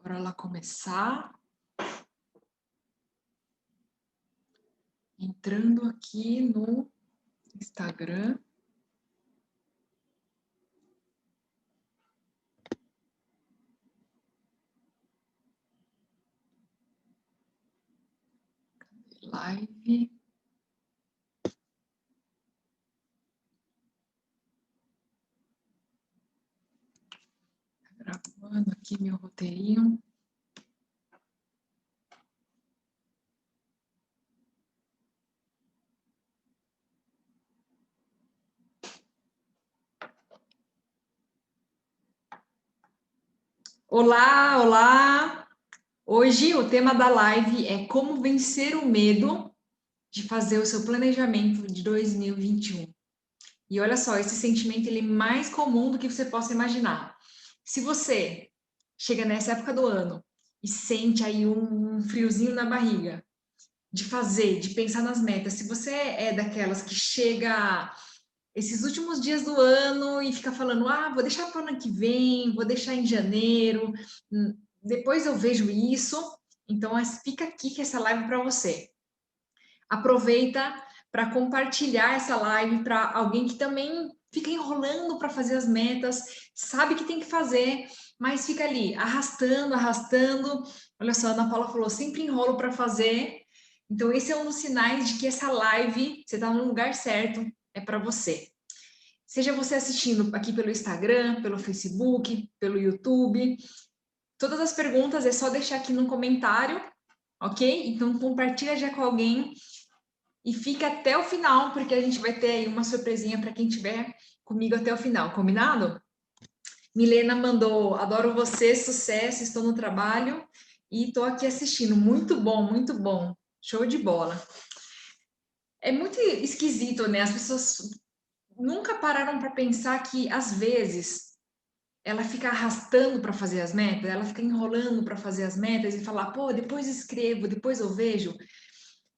para ela começar. Entrando aqui no Instagram. Live. Gravando aqui meu roteirinho. Olá, olá! Hoje o tema da live é como vencer o medo de fazer o seu planejamento de 2021. E olha só, esse sentimento ele é mais comum do que você possa imaginar. Se você chega nessa época do ano e sente aí um friozinho na barriga de fazer, de pensar nas metas, se você é daquelas que chega esses últimos dias do ano e fica falando, vou deixar para o ano que vem, vou deixar em janeiro, depois eu vejo isso, então fica aqui que essa live é para você. Aproveita para compartilhar essa live para alguém que também fica enrolando para fazer as metas, sabe que tem que fazer, mas fica ali arrastando, arrastando. Olha só, a Ana Paula falou, sempre enrolo para fazer. Então, esse é um dos sinais de que essa live, você está no lugar certo, é para você. Seja você assistindo aqui pelo Instagram, pelo Facebook, pelo YouTube. Todas as perguntas é só deixar aqui no comentário, ok? Então, compartilha já com alguém e fica até o final, porque a gente vai ter aí uma surpresinha para quem estiver comigo até o final, combinado? Milena mandou, adoro você, sucesso, estou no trabalho e estou aqui assistindo. Muito bom, show de bola. É muito esquisito, né? As pessoas nunca pararam para pensar que, às vezes, ela fica arrastando para fazer as metas, ela fica enrolando para fazer as metas e falar, pô, depois escrevo, depois eu vejo.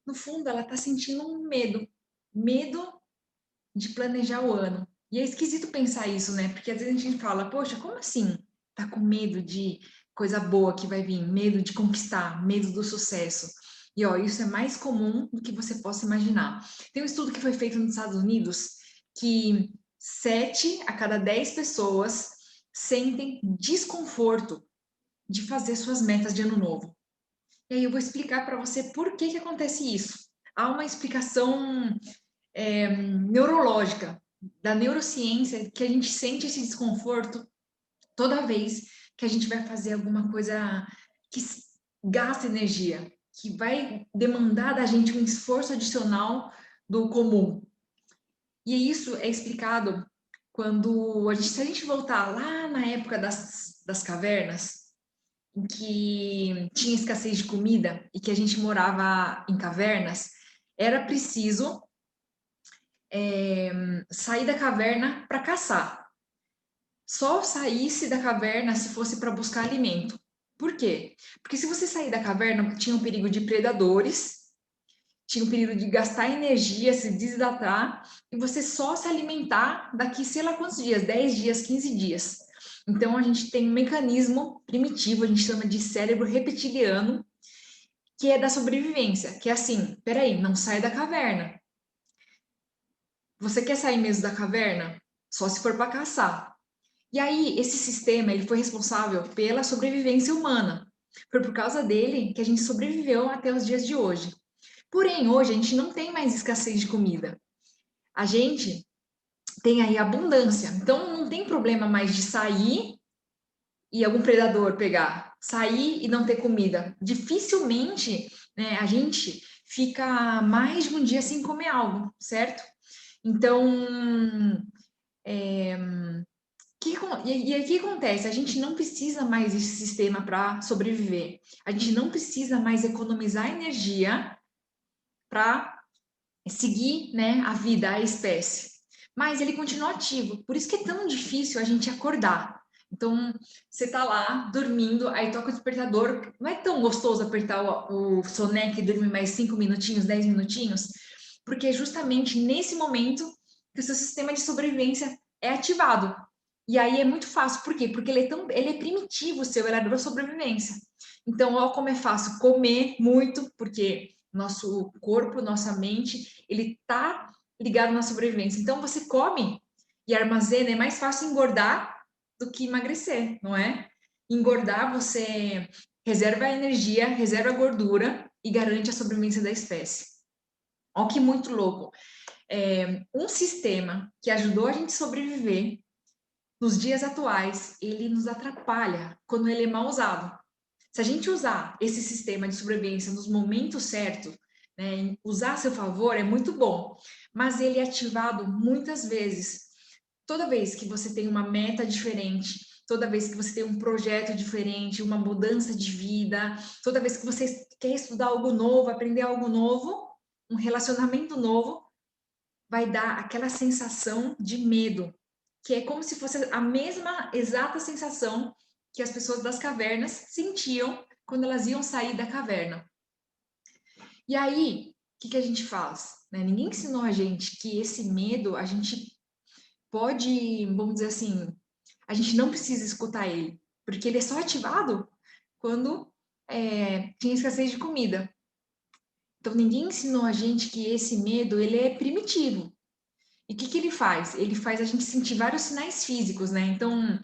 No fundo, ela está sentindo um medo de planejar o ano. E é esquisito pensar isso, né? Porque às vezes a gente fala, poxa, como assim? Tá com medo de coisa boa que vai vir, medo de conquistar, medo do sucesso. E ó, isso é mais comum do que você possa imaginar. Tem um estudo que foi feito nos Estados Unidos que 7 a cada 10 pessoas sentem desconforto de fazer suas metas de ano novo. E aí eu vou explicar para você por que acontece isso. Há uma explicação neurológica, da neurociência, que a gente sente esse desconforto toda vez que a gente vai fazer alguma coisa que gasta energia, que vai demandar da gente um esforço adicional do comum. E isso é explicado quando se a gente voltar lá na época das cavernas, em que tinha escassez de comida e que a gente morava em cavernas, era preciso sair da caverna para caçar. Só saísse da caverna se fosse para buscar alimento. Por quê? Porque se você sair da caverna, tinha o perigo de predadores, tinha o perigo de gastar energia, se desidratar, e você só se alimentar daqui sei lá quantos dias, 10 dias, 15 dias. Então a gente tem um mecanismo primitivo, a gente chama de cérebro reptiliano, que é da sobrevivência, que é assim, peraí, não sai da caverna. Você quer sair mesmo da caverna? Só se for para caçar. E aí, esse sistema, ele foi responsável pela sobrevivência humana. Foi por causa dele que a gente sobreviveu até os dias de hoje. Porém, hoje a gente não tem mais escassez de comida. A gente tem aí abundância. Então, não tem problema mais de sair e algum predador pegar. Sair e não ter comida. Dificilmente, né, a gente fica mais de um dia sem comer algo, certo? Então, e aí o que acontece? A gente não precisa mais desse sistema para sobreviver. A gente não precisa mais economizar energia para seguir, né, a vida, a espécie. Mas ele continua ativo. Por isso que é tão difícil a gente acordar. Então, você tá lá dormindo, aí toca o despertador. Não é tão gostoso apertar o soneca e dormir mais 5 minutinhos, 10 minutinhos? Porque é justamente nesse momento que o seu sistema de sobrevivência é ativado. E aí é muito fácil, por quê? Porque ele é primitivo, seu, ele é da sobrevivência. Então, ó, como é fácil comer muito, porque nosso corpo, nossa mente, ele tá ligado na sobrevivência. Então, você come e armazena, é mais fácil engordar do que emagrecer, não é? Engordar, você reserva energia, reserva gordura e garante a sobrevivência da espécie. Ó, que muito louco. Um sistema que ajudou a gente a sobreviver nos dias atuais, ele nos atrapalha quando ele é mal usado. Se a gente usar esse sistema de sobrevivência nos momentos certos, né, usar a seu favor é muito bom, mas ele é ativado muitas vezes. Toda vez que você tem uma meta diferente, toda vez que você tem um projeto diferente, uma mudança de vida, toda vez que você quer estudar algo novo, aprender algo novo, um relacionamento novo, vai dar aquela sensação de medo, que é como se fosse a mesma exata sensação que as pessoas das cavernas sentiam quando elas iam sair da caverna. E aí, o que a gente faz? Né? Ninguém ensinou a gente que esse medo, a gente pode, vamos dizer assim, a gente não precisa escutar ele, porque ele é só ativado quando tinha escassez de comida. Então, ninguém ensinou a gente que esse medo, ele é primitivo. E o que ele faz? Ele faz a gente sentir vários sinais físicos, né? Então,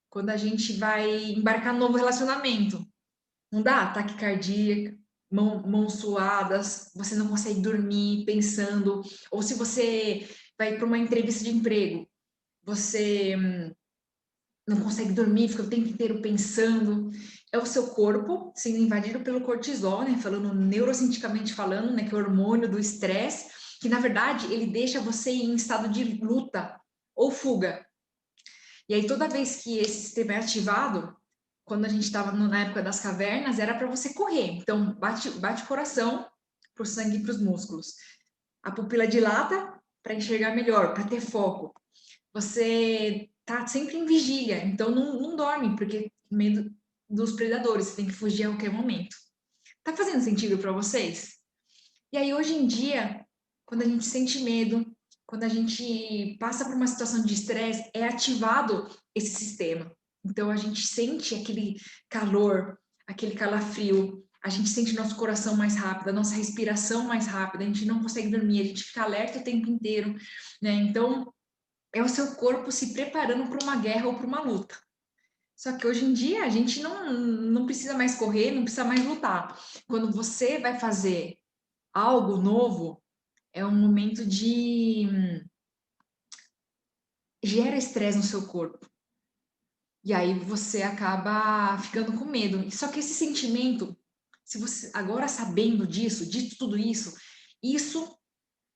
quando a gente vai embarcar num novo relacionamento, não dá ataque cardíaco, mãos suadas, você não consegue dormir pensando, ou se você vai para uma entrevista de emprego, você não consegue dormir, fica o tempo inteiro pensando. É o seu corpo sendo invadido pelo cortisol, né? Falando neurocientificamente falando, né? Que é o hormônio do estresse, que na verdade ele deixa você em estado de luta ou fuga. E aí toda vez que esse sistema é ativado, quando a gente estava na época das cavernas, era para você correr. Então bate o coração para o sangue e para os músculos. A pupila dilata para enxergar melhor, para ter foco. Você tá sempre em vigília, então não dorme, porque medo dos predadores, você tem que fugir a qualquer momento. Tá fazendo sentido para vocês? E aí, hoje em dia, quando a gente sente medo, quando a gente passa por uma situação de estresse, é ativado esse sistema. Então, a gente sente aquele calor, aquele calafrio, a gente sente nosso coração mais rápido, a nossa respiração mais rápida, a gente não consegue dormir, a gente fica alerta o tempo inteiro, né? Então, é o seu corpo se preparando para uma guerra ou para uma luta. Só que hoje em dia a gente não precisa mais correr, não precisa mais lutar. Quando você vai fazer algo novo, é um momento de gera estresse no seu corpo. E aí você acaba ficando com medo. Só que esse sentimento, se você agora sabendo disso, de tudo isso, isso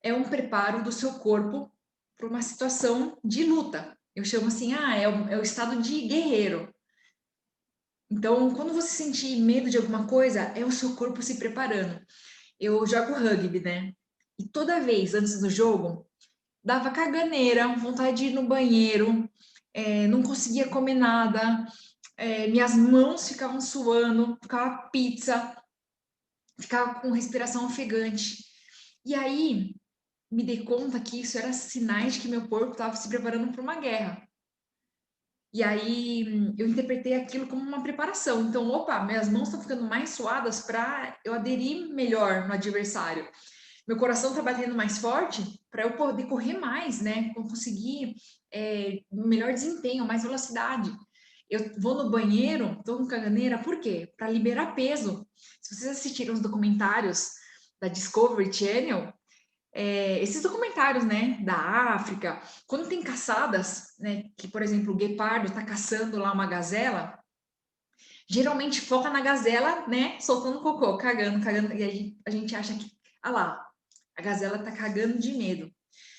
é um preparo do seu corpo para uma situação de luta. Eu chamo assim, é o estado de guerreiro. Então, quando você sentir medo de alguma coisa, é o seu corpo se preparando. Eu jogo rugby, né? E toda vez antes do jogo, dava caganeira, vontade de ir no banheiro, não conseguia comer nada, minhas mãos ficavam suando, ficava pizza, ficava com respiração ofegante. E aí, me dei conta que isso era sinais de que meu corpo estava se preparando para uma guerra. E aí eu interpretei aquilo como uma preparação. Então, opa, minhas mãos estão ficando mais suadas para eu aderir melhor no adversário. Meu coração está batendo mais forte para eu poder correr mais, né? Para conseguir melhor desempenho, mais velocidade. Eu vou no banheiro, estou com caganeira, por quê? Para liberar peso. Se vocês assistiram os documentários da Discovery Channel, esses documentários, né, da África, quando tem caçadas, né, que, por exemplo, o guepardo está caçando lá uma gazela, geralmente foca na gazela, né, soltando cocô, cagando, e aí a gente acha que, ah lá, a gazela está cagando de medo.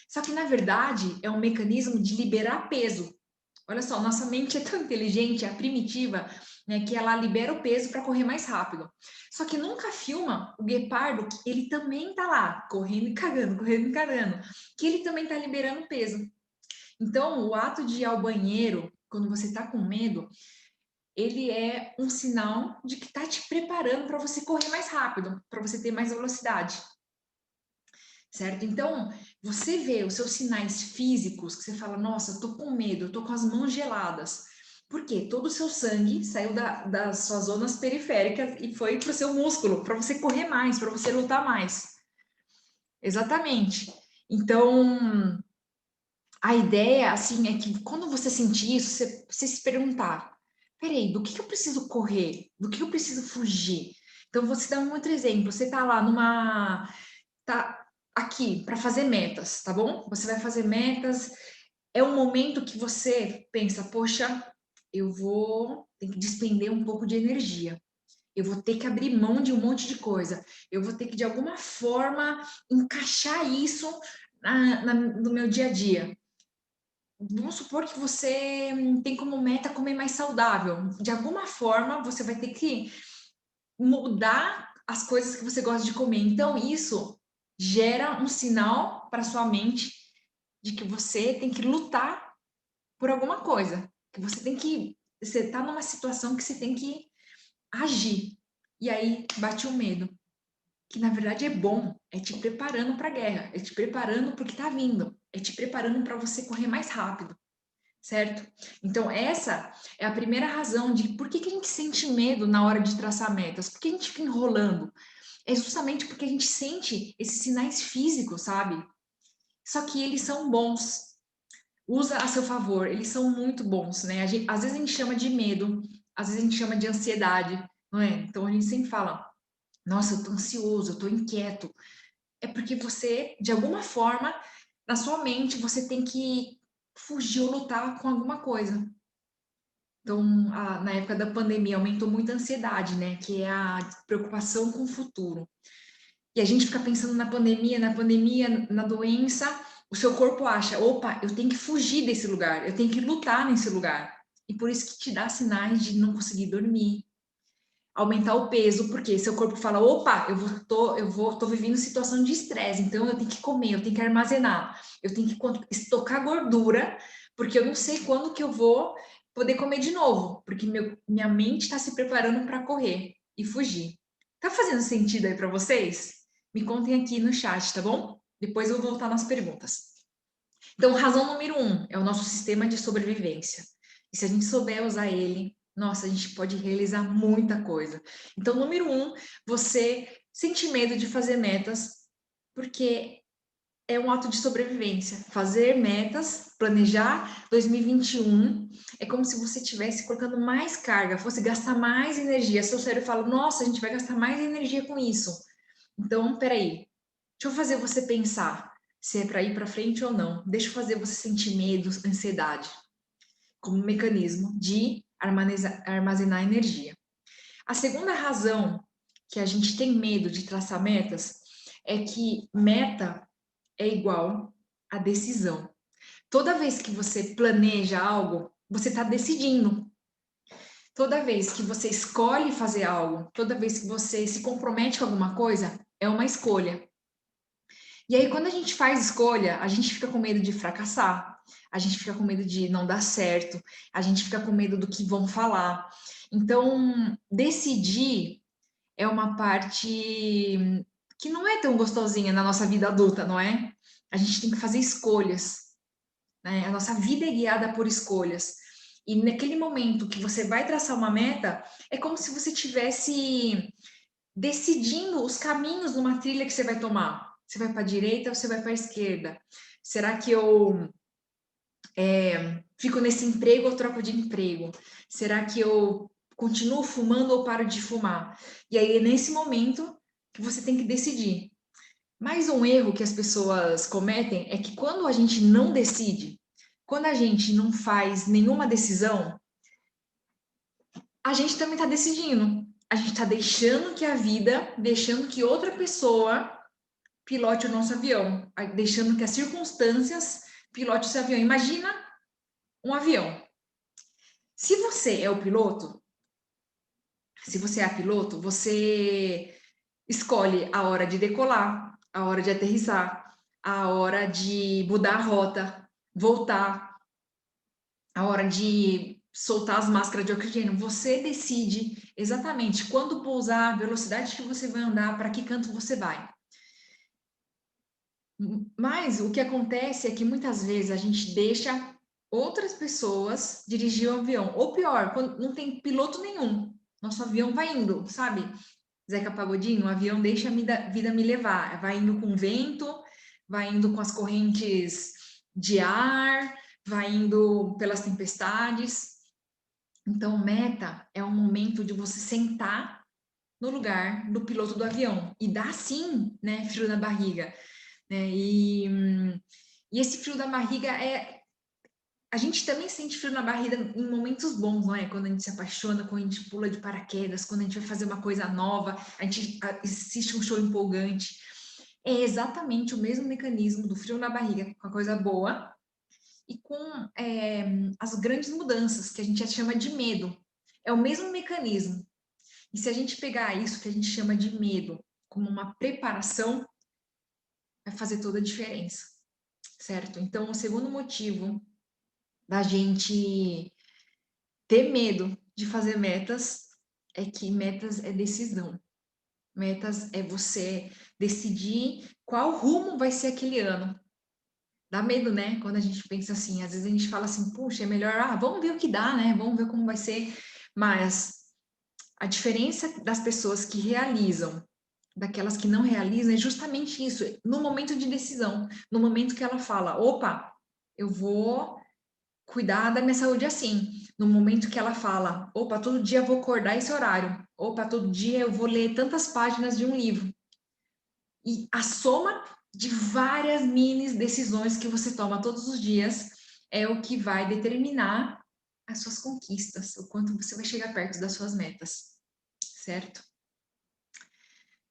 Só que, na verdade, é um mecanismo de liberar peso. Olha só, nossa mente é tão inteligente, é primitiva, né, que ela libera o peso para correr mais rápido. Só que nunca filma o guepardo, que ele também tá lá, correndo e cagando, que ele também tá liberando peso. Então, o ato de ir ao banheiro, quando você tá com medo, ele é um sinal de que tá te preparando para você correr mais rápido, para você ter mais velocidade. certo? Então, você vê os seus sinais físicos, que você fala, nossa, eu tô com medo, eu tô com as mãos geladas. Por quê? Todo o seu sangue saiu das suas zonas periféricas e foi para o seu músculo, para você correr mais, para você lutar mais. Exatamente. Então, a ideia, assim, é que quando você sentir isso, você se perguntar, peraí, do que eu preciso correr? Do que eu preciso fugir? Então, você dá um outro exemplo. Você tá lá tá aqui para fazer metas, tá bom? Você vai fazer metas, é um momento que você pensa, poxa, eu vou ter que despender um pouco de energia. Eu vou ter que abrir mão de um monte de coisa. Eu vou ter que, de alguma forma, encaixar isso no meu dia a dia. Vamos supor que você tem como meta comer mais saudável. De alguma forma, você vai ter que mudar as coisas que você gosta de comer. Então, isso gera um sinal para sua mente de que você tem que lutar por alguma coisa. Que você tem que. Você está numa situação que você tem que agir. E aí bate o medo. Que na verdade é bom, é te preparando para a guerra, é te preparando porque está vindo, é te preparando para você correr mais rápido, certo? Então, essa é a primeira razão de por que a gente sente medo na hora de traçar metas, por que a gente fica enrolando. É justamente porque a gente sente esses sinais físicos, sabe? Só que eles são bons. Usa a seu favor, eles são muito bons, né? Às vezes a gente chama de medo, às vezes a gente chama de ansiedade, não é? Então a gente sempre fala, nossa, eu tô ansioso, eu tô inquieto. É porque você, de alguma forma, na sua mente, você tem que fugir ou lutar com alguma coisa. Então, na época da pandemia, aumentou muito a ansiedade, né? Que é a preocupação com o futuro. E a gente fica pensando na pandemia, na doença, o seu corpo acha, opa, eu tenho que fugir desse lugar, eu tenho que lutar nesse lugar. E por isso que te dá sinais de não conseguir dormir, aumentar o peso, porque seu corpo fala, opa, tô vivendo situação de estresse, então eu tenho que comer, eu tenho que armazenar, eu tenho que estocar gordura, porque eu não sei quando que eu vou poder comer de novo, porque minha mente está se preparando para correr e fugir. Tá fazendo sentido aí para vocês? Me contem aqui no chat, tá bom? Depois eu vou voltar nas perguntas. Então, razão número 1 é o nosso sistema de sobrevivência. E se a gente souber usar ele, nossa, a gente pode realizar muita coisa. Então, número 1, você sente medo de fazer metas, porque é um ato de sobrevivência. Fazer metas, planejar 2021, é como se você estivesse colocando mais carga, fosse gastar mais energia. Seu cérebro fala, nossa, a gente vai gastar mais energia com isso. Então, peraí, deixa eu fazer você pensar se é para ir para frente ou não. Deixa eu fazer você sentir medo, ansiedade, como um mecanismo de armazenar energia. A segunda razão que a gente tem medo de traçar metas é que meta é igual a decisão. Toda vez que você planeja algo, você está decidindo. Toda vez que você escolhe fazer algo, toda vez que você se compromete com alguma coisa, é uma escolha. E aí, quando a gente faz escolha, a gente fica com medo de fracassar, a gente fica com medo de não dar certo, a gente fica com medo do que vão falar. Então, decidir é uma parte que não é tão gostosinha na nossa vida adulta, não é? A gente tem que fazer escolhas, né? A nossa vida é guiada por escolhas. E naquele momento que você vai traçar uma meta, é como se você tivesse decidindo os caminhos numa trilha que você vai tomar. Você vai para a direita ou você vai para a esquerda? Será que eu fico nesse emprego ou troco de emprego? Será que eu continuo fumando ou paro de fumar? E aí é nesse momento que você tem que decidir. Mais um erro que as pessoas cometem é que quando a gente não decide, quando a gente não faz nenhuma decisão, a gente também está decidindo. A gente está deixando que a vida, deixando que outra pessoa pilote o nosso avião, deixando que as circunstâncias pilote o seu avião. Imagina um avião. Se você é o piloto, se você é a piloto, você escolhe a hora de decolar, a hora de aterrissar, a hora de mudar a rota, voltar, a hora de soltar as máscaras de oxigênio. Você decide exatamente quando pousar, a velocidade que você vai andar, para que canto você vai. Mas o que acontece é que muitas vezes a gente deixa outras pessoas dirigir o avião. Ou pior, quando não tem piloto nenhum. Nosso avião vai indo, sabe? Zeca Pagodinho, o avião deixa a vida me levar. Vai indo com vento, vai indo com as correntes de ar, vai indo pelas tempestades. Então, meta é um momento de você sentar no lugar do piloto do avião e dar sim, né, frio na barriga, né? E esse frio da barriga é a gente também sente frio na barriga em momentos bons, não é? Quando a gente se apaixona, quando a gente pula de paraquedas, quando a gente vai fazer uma coisa nova, a gente assiste um show empolgante. É exatamente o mesmo mecanismo do frio na barriga com a coisa boa e com as grandes mudanças, que a gente chama de medo. É o mesmo mecanismo. E se a gente pegar isso que a gente chama de medo como uma preparação, vai fazer toda a diferença, certo? Então, o segundo motivo da gente ter medo de fazer metas é que metas é decisão. Metas é você decidir qual rumo vai ser aquele ano. Dá medo, né? Quando a gente pensa assim, às vezes a gente fala assim, puxa, é melhor, vamos ver o que dá, né? Vamos ver como vai ser. Mas a diferença das pessoas que realizam daquelas que não realizam é justamente isso, no momento de decisão, no momento que ela fala, opa, eu vou cuidar da minha saúde assim. No momento que ela fala, opa, todo dia eu vou acordar esse horário. Opa, todo dia eu vou ler tantas páginas de um livro. E a soma de várias mini decisões que você toma todos os dias é o que vai determinar as suas conquistas, o quanto você vai chegar perto das suas metas, certo?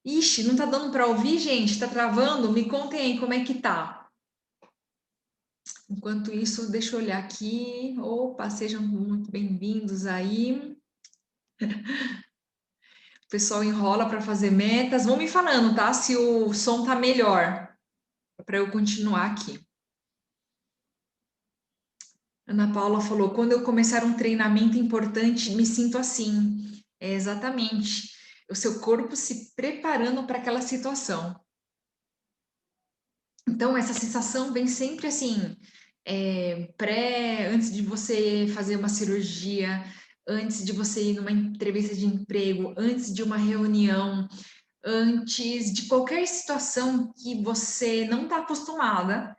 Ixi, não tá dando para ouvir, gente? Tá travando? Me contem aí como é que tá. Enquanto isso, deixa eu olhar aqui. Opa, sejam muito bem-vindos aí. O pessoal enrola para fazer metas. Vão me falando, tá? Se o som tá melhor, para eu continuar aqui. Ana Paula falou: quando eu começar um treinamento importante, me sinto assim. É exatamente o seu corpo se preparando para aquela situação. Então, essa sensação vem sempre assim, antes de você fazer uma cirurgia, antes de você ir numa entrevista de emprego, antes de uma reunião, antes de qualquer situação que você não está acostumada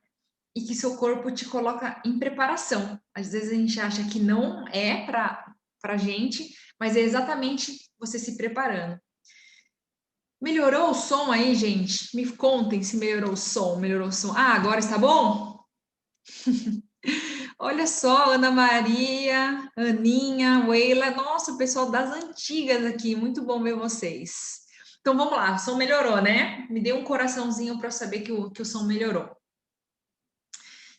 e que seu corpo te coloca em preparação. Às vezes a gente acha que não é para gente, mas é exatamente você se preparando. Melhorou o som aí, gente? Me contem se melhorou o som, melhorou o som. Ah, agora está bom? Olha só, Ana Maria, Aninha, Weila, nossa, o pessoal das antigas aqui, muito bom ver vocês. Então vamos lá, o som melhorou, né? Me dê um coraçãozinho para saber que o som melhorou.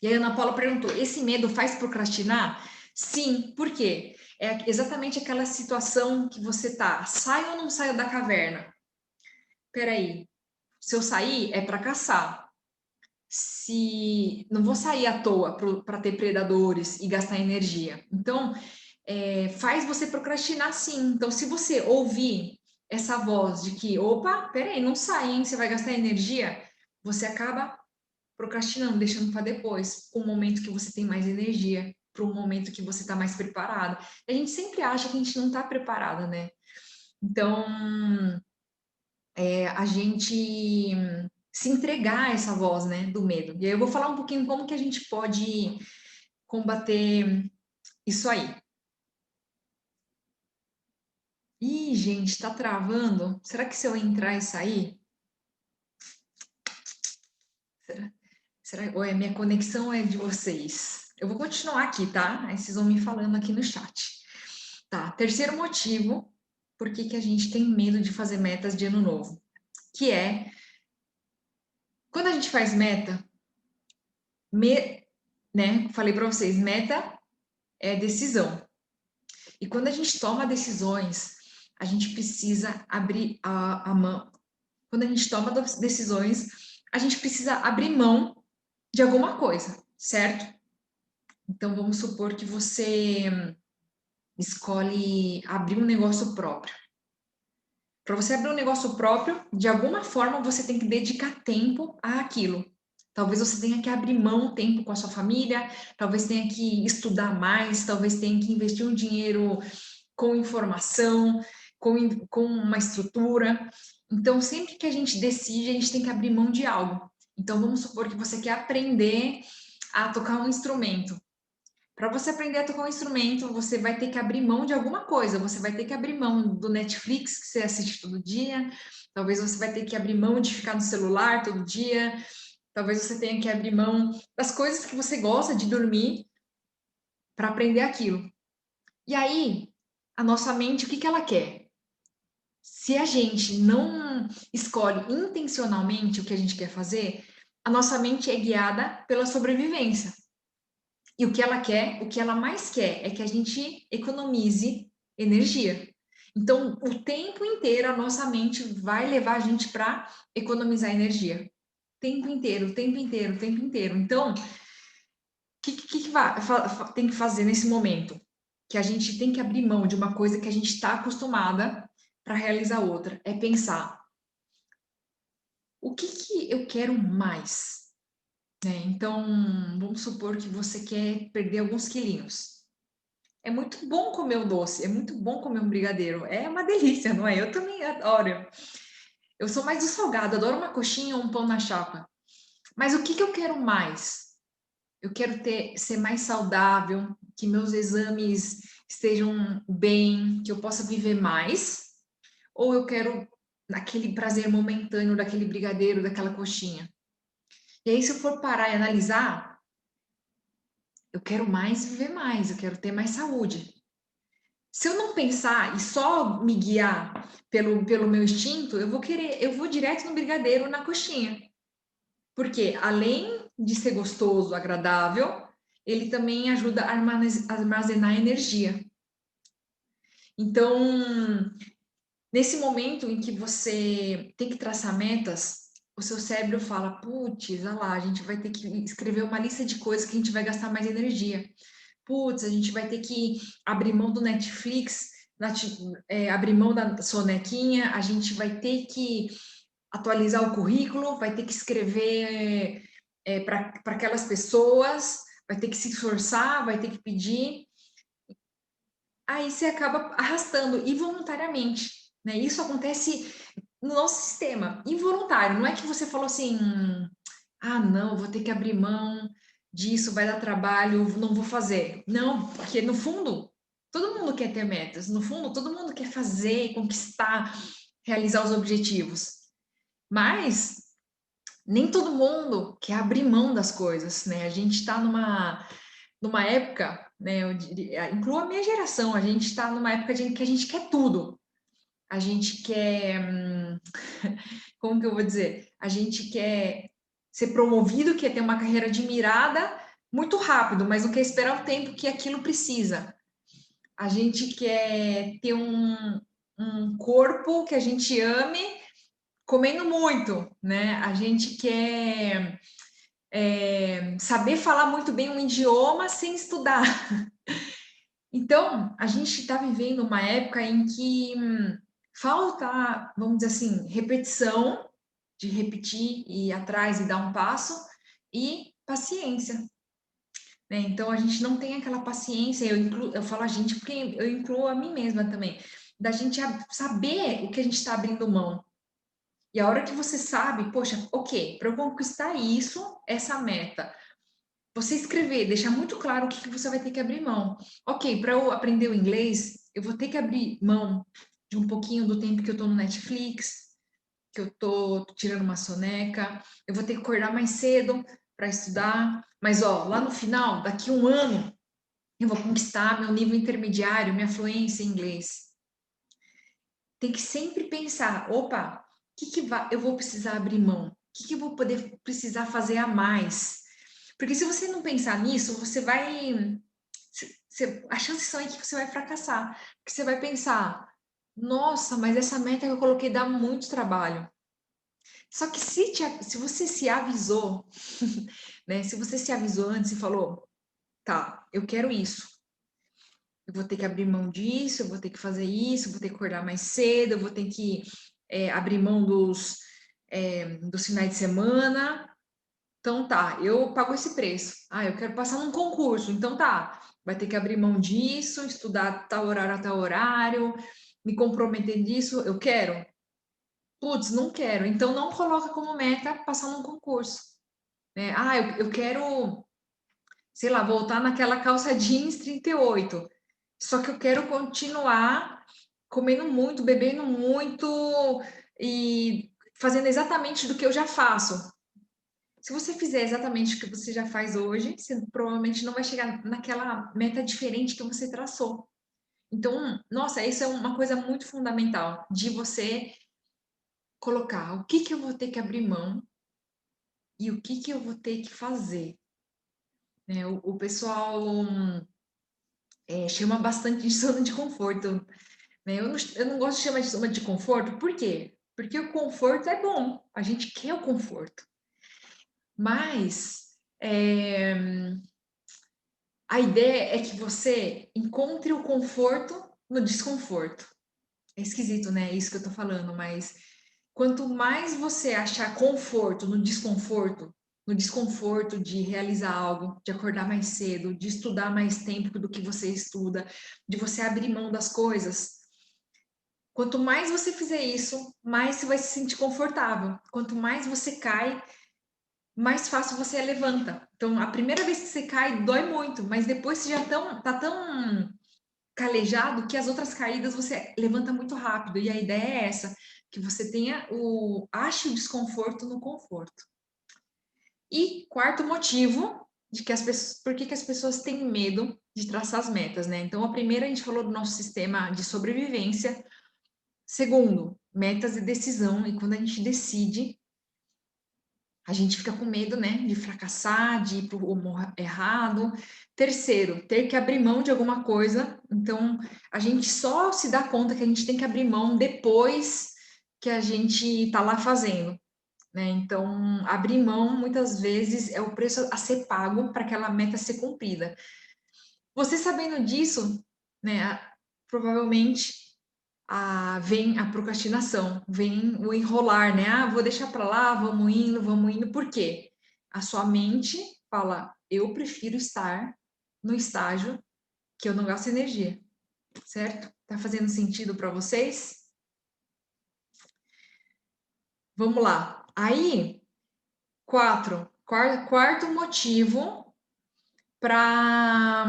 E aí a Ana Paula perguntou: esse medo faz procrastinar? Sim, por quê? É exatamente aquela situação que você tá, saio ou não saio da caverna? Peraí, se eu sair é para caçar. Se não vou sair à toa para ter predadores e gastar energia. Então, faz você procrastinar sim. Então, se você ouvir essa voz de que, opa, peraí, não sai, hein? Você vai gastar energia, você acaba procrastinando, deixando para depois, para um momento que você tem mais energia, para um momento que você está mais preparado. A gente sempre acha que a gente não está preparada, né? Então, a gente se entregar a essa voz, né, do medo. E aí eu vou falar um pouquinho como que a gente pode combater isso aí. Ih, gente, tá travando? Será que se eu entrar e sair? Será? Ou é minha conexão ou é de vocês? Eu vou continuar aqui, tá? Aí vocês vão me falando aqui no chat. Tá, terceiro motivo por que a gente tem medo de fazer metas de ano novo, que é quando a gente faz meta, né? Falei para vocês, meta é decisão. E quando a gente toma decisões, a gente precisa abrir a mão. Quando a gente toma decisões, a gente precisa abrir mão de alguma coisa, certo? Então vamos supor que você escolhe abrir um negócio próprio. Para você abrir um negócio próprio, de alguma forma você tem que dedicar tempo àquilo. Talvez você tenha que abrir mão tempo com a sua família, talvez tenha que estudar mais, talvez tenha que investir um dinheiro com informação, com uma estrutura. Então, sempre que a gente decide, a gente tem que abrir mão de algo. Então, vamos supor que você quer aprender a tocar um instrumento. Para você aprender a tocar um instrumento, você vai ter que abrir mão de alguma coisa. Você vai ter que abrir mão do Netflix, que você assiste todo dia. Talvez você vai ter que abrir mão de ficar no celular todo dia. Talvez você tenha que abrir mão das coisas que você gosta de dormir para aprender aquilo. E aí, a nossa mente, o que ela quer? Se a gente não escolhe intencionalmente o que a gente quer fazer, a nossa mente é guiada pela sobrevivência. E o que ela quer, o que ela mais quer é que a gente economize energia. Então, o tempo inteiro a nossa mente vai levar a gente para economizar energia. Tempo inteiro, tempo inteiro, tempo inteiro. Então, o que tem que fazer nesse momento? Que a gente tem que abrir mão de uma coisa que a gente está acostumada para realizar outra. É pensar, o que eu quero mais? Né? Então, vamos supor que você quer perder alguns quilinhos. É muito bom comer um doce, é muito bom comer um brigadeiro. É uma delícia, não é? Eu também adoro. Eu sou mais do salgado, adoro uma coxinha ou um pão na chapa. Mas o que eu quero mais? Eu quero ser mais saudável, que meus exames estejam bem, que eu possa viver mais? Ou eu quero aquele prazer momentâneo daquele brigadeiro, daquela coxinha? E aí, se eu for parar e analisar, eu quero mais viver mais, eu quero ter mais saúde. Se eu não pensar e só me guiar pelo meu instinto, eu vou direto no brigadeiro, na coxinha. Porque além de ser gostoso, agradável, ele também ajuda a armazenar energia. Então, nesse momento em que você tem que traçar metas, o seu cérebro fala, putz, olha lá, a gente vai ter que escrever uma lista de coisas que a gente vai gastar mais energia. Putz, a gente vai ter que abrir mão do Netflix, abrir mão da sonequinha, a gente vai ter que atualizar o currículo, vai ter que escrever para aquelas pessoas, vai ter que se esforçar, vai ter que pedir. Aí você acaba arrastando involuntariamente, né? Isso acontece no nosso sistema, involuntário. Não é que você falou assim, ah, não, vou ter que abrir mão disso, vai dar trabalho, não vou fazer. Não, porque no fundo, todo mundo quer ter metas. No fundo, todo mundo quer fazer, conquistar, realizar os objetivos. Mas nem todo mundo quer abrir mão das coisas, né? A gente está numa época, né? Eu diria, inclua a minha geração, a gente está numa época que a gente quer tudo. A gente quer, como que eu vou dizer? A gente quer ser promovido, quer ter uma carreira admirada muito rápido, mas não quer esperar o tempo que aquilo precisa. A gente quer ter um corpo que a gente ame comendo muito, né? A gente quer saber falar muito bem um idioma sem estudar. Então, a gente está vivendo uma época em que falta, vamos dizer assim, repetição, de repetir e ir atrás e dar um passo, e paciência. Né? Então, a gente não tem aquela paciência, eu falo a gente porque eu incluo a mim mesma também, da gente saber o que a gente está abrindo mão. E a hora que você sabe, poxa, ok, para eu conquistar isso, essa meta, você escrever, deixar muito claro o que você vai ter que abrir mão. Ok, para eu aprender o inglês, eu vou ter que abrir mão de um pouquinho do tempo que eu estou no Netflix, que eu estou tirando uma soneca, eu vou ter que acordar mais cedo para estudar, mas ó, lá no final, daqui um ano, eu vou conquistar meu nível intermediário, minha fluência em inglês. Tem que sempre pensar, opa, eu vou precisar abrir mão? O que eu vou poder precisar fazer a mais? Porque se você não pensar nisso, a chance são aí que você vai fracassar. Porque você vai pensar, nossa, mas essa meta que eu coloquei dá muito trabalho. Só que se você se avisou, né? Se você se avisou antes e falou, tá, eu quero isso. Eu vou ter que abrir mão disso, eu vou ter que fazer isso, eu vou ter que acordar mais cedo, eu vou ter que abrir mão dos finais de semana. Então tá, eu pago esse preço. Ah, eu quero passar num concurso. Então tá, vai ter que abrir mão disso, estudar tal horário a tal horário, me comprometer disso. Eu quero? Putz, não quero. Então não coloca como meta passar num concurso, né? Ah, eu quero, sei lá, voltar naquela calça jeans 38. Só que eu quero continuar comendo muito, bebendo muito e fazendo exatamente do que eu já faço. Se você fizer exatamente o que você já faz hoje, você provavelmente não vai chegar naquela meta diferente que você traçou. Então, nossa, isso é uma coisa muito fundamental de você colocar o que que eu vou ter que abrir mão e o que que eu vou ter que fazer, né? O pessoal chama bastante de zona de conforto, né? Eu não gosto de chamar de zona de conforto, por quê? Porque o conforto é bom, a gente quer o conforto, mas a ideia é que você encontre o conforto no desconforto. É esquisito, né? Isso que eu tô falando, mas quanto mais você achar conforto no desconforto de realizar algo, de acordar mais cedo, de estudar mais tempo do que você estuda, de você abrir mão das coisas, quanto mais você fizer isso, mais você vai se sentir confortável. Quanto mais você cai, mais fácil você levanta. Então, a primeira vez que você cai, dói muito, mas depois você já tá tão calejado que as outras caídas você levanta muito rápido. E a ideia é essa, que você ache o desconforto no conforto. E quarto motivo de que por que as pessoas têm medo de traçar as metas, né? Então, a primeira a gente falou do nosso sistema de sobrevivência. Segundo, metas e decisão. E quando a gente decide, a gente fica com medo, né, de fracassar, de ir para o rumo errado. Terceiro, ter que abrir mão de alguma coisa. Então, a gente só se dá conta que a gente tem que abrir mão depois que a gente está lá fazendo, né? Então, abrir mão muitas vezes é o preço a ser pago para aquela meta ser cumprida. Você sabendo disso, né, provavelmente vem a procrastinação, vem o enrolar, né? Ah, vou deixar para lá, vamos indo. Por quê? A sua mente fala, eu prefiro estar no estágio que eu não gasto energia, certo? Tá fazendo sentido para vocês? Vamos lá. Aí, quarto motivo para,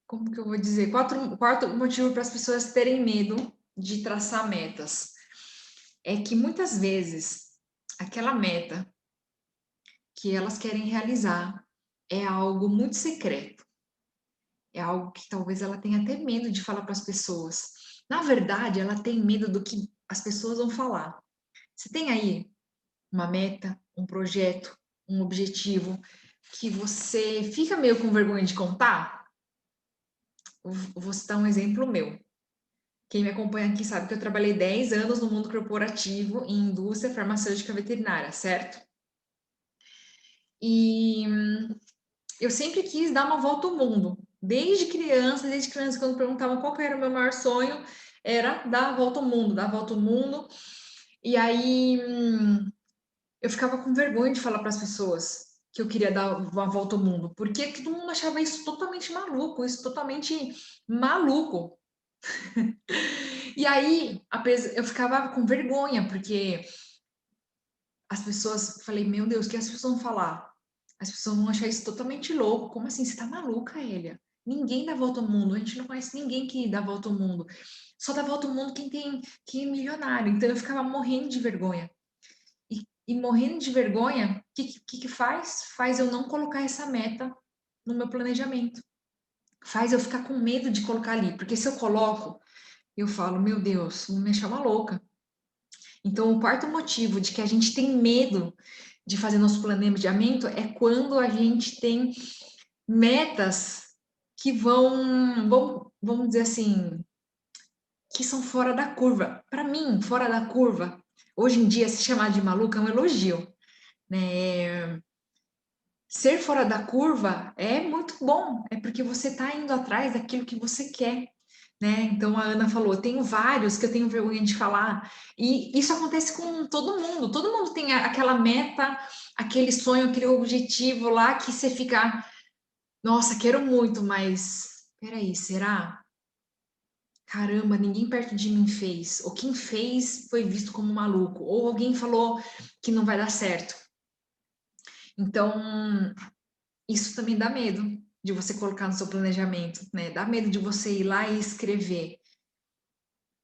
como que eu vou dizer? Quarto motivo para as pessoas terem medo de traçar metas é que muitas vezes aquela meta que elas querem realizar é algo muito secreto, é algo que talvez ela tenha até medo de falar para as pessoas. Na verdade, ela tem medo do que as pessoas vão falar. Você tem aí uma meta, um projeto, um objetivo que você fica meio com vergonha de contar? Vou citar um exemplo meu. Quem me acompanha aqui sabe que eu trabalhei 10 anos no mundo corporativo em indústria farmacêutica veterinária, certo? E eu sempre quis dar uma volta ao mundo. Desde criança, quando perguntavam qual que era o meu maior sonho, era dar a volta ao mundo, dar a volta ao mundo. E aí eu ficava com vergonha de falar para as pessoas que eu queria dar uma volta ao mundo, porque todo mundo achava isso totalmente maluco, isso totalmente maluco. E aí eu ficava com vergonha, porque as pessoas, falei, meu Deus, o que as pessoas vão falar? As pessoas vão achar isso totalmente louco. Como assim? Você tá maluca, Elia? Ninguém dá volta ao mundo. A gente não conhece ninguém que dá volta ao mundo. Só dá volta ao mundo quem é milionário. Então eu ficava morrendo de vergonha. E morrendo de vergonha, o que faz? Faz eu não colocar essa meta no meu planejamento. Faz eu ficar com medo de colocar ali. Porque se eu coloco, eu falo, meu Deus, vão me achar uma louca. Então, o quarto motivo de que a gente tem medo de fazer nosso planejamento é quando a gente tem metas que vamos dizer assim, que são fora da curva. Para mim, fora da curva, hoje em dia, se chamar de maluca é um elogio, né? Ser fora da curva é muito bom, é porque você está indo atrás daquilo que você quer. né? Então a Ana falou, tenho vários que eu tenho vergonha de falar, e isso acontece com todo mundo tem aquela meta, aquele sonho, aquele objetivo lá que você fica, nossa, quero muito, mas peraí, será? Caramba, ninguém perto de mim fez, ou quem fez foi visto como maluco, ou alguém falou que não vai dar certo. Então, isso também dá medo de você colocar no seu planejamento, né? Dá medo de você ir lá e escrever.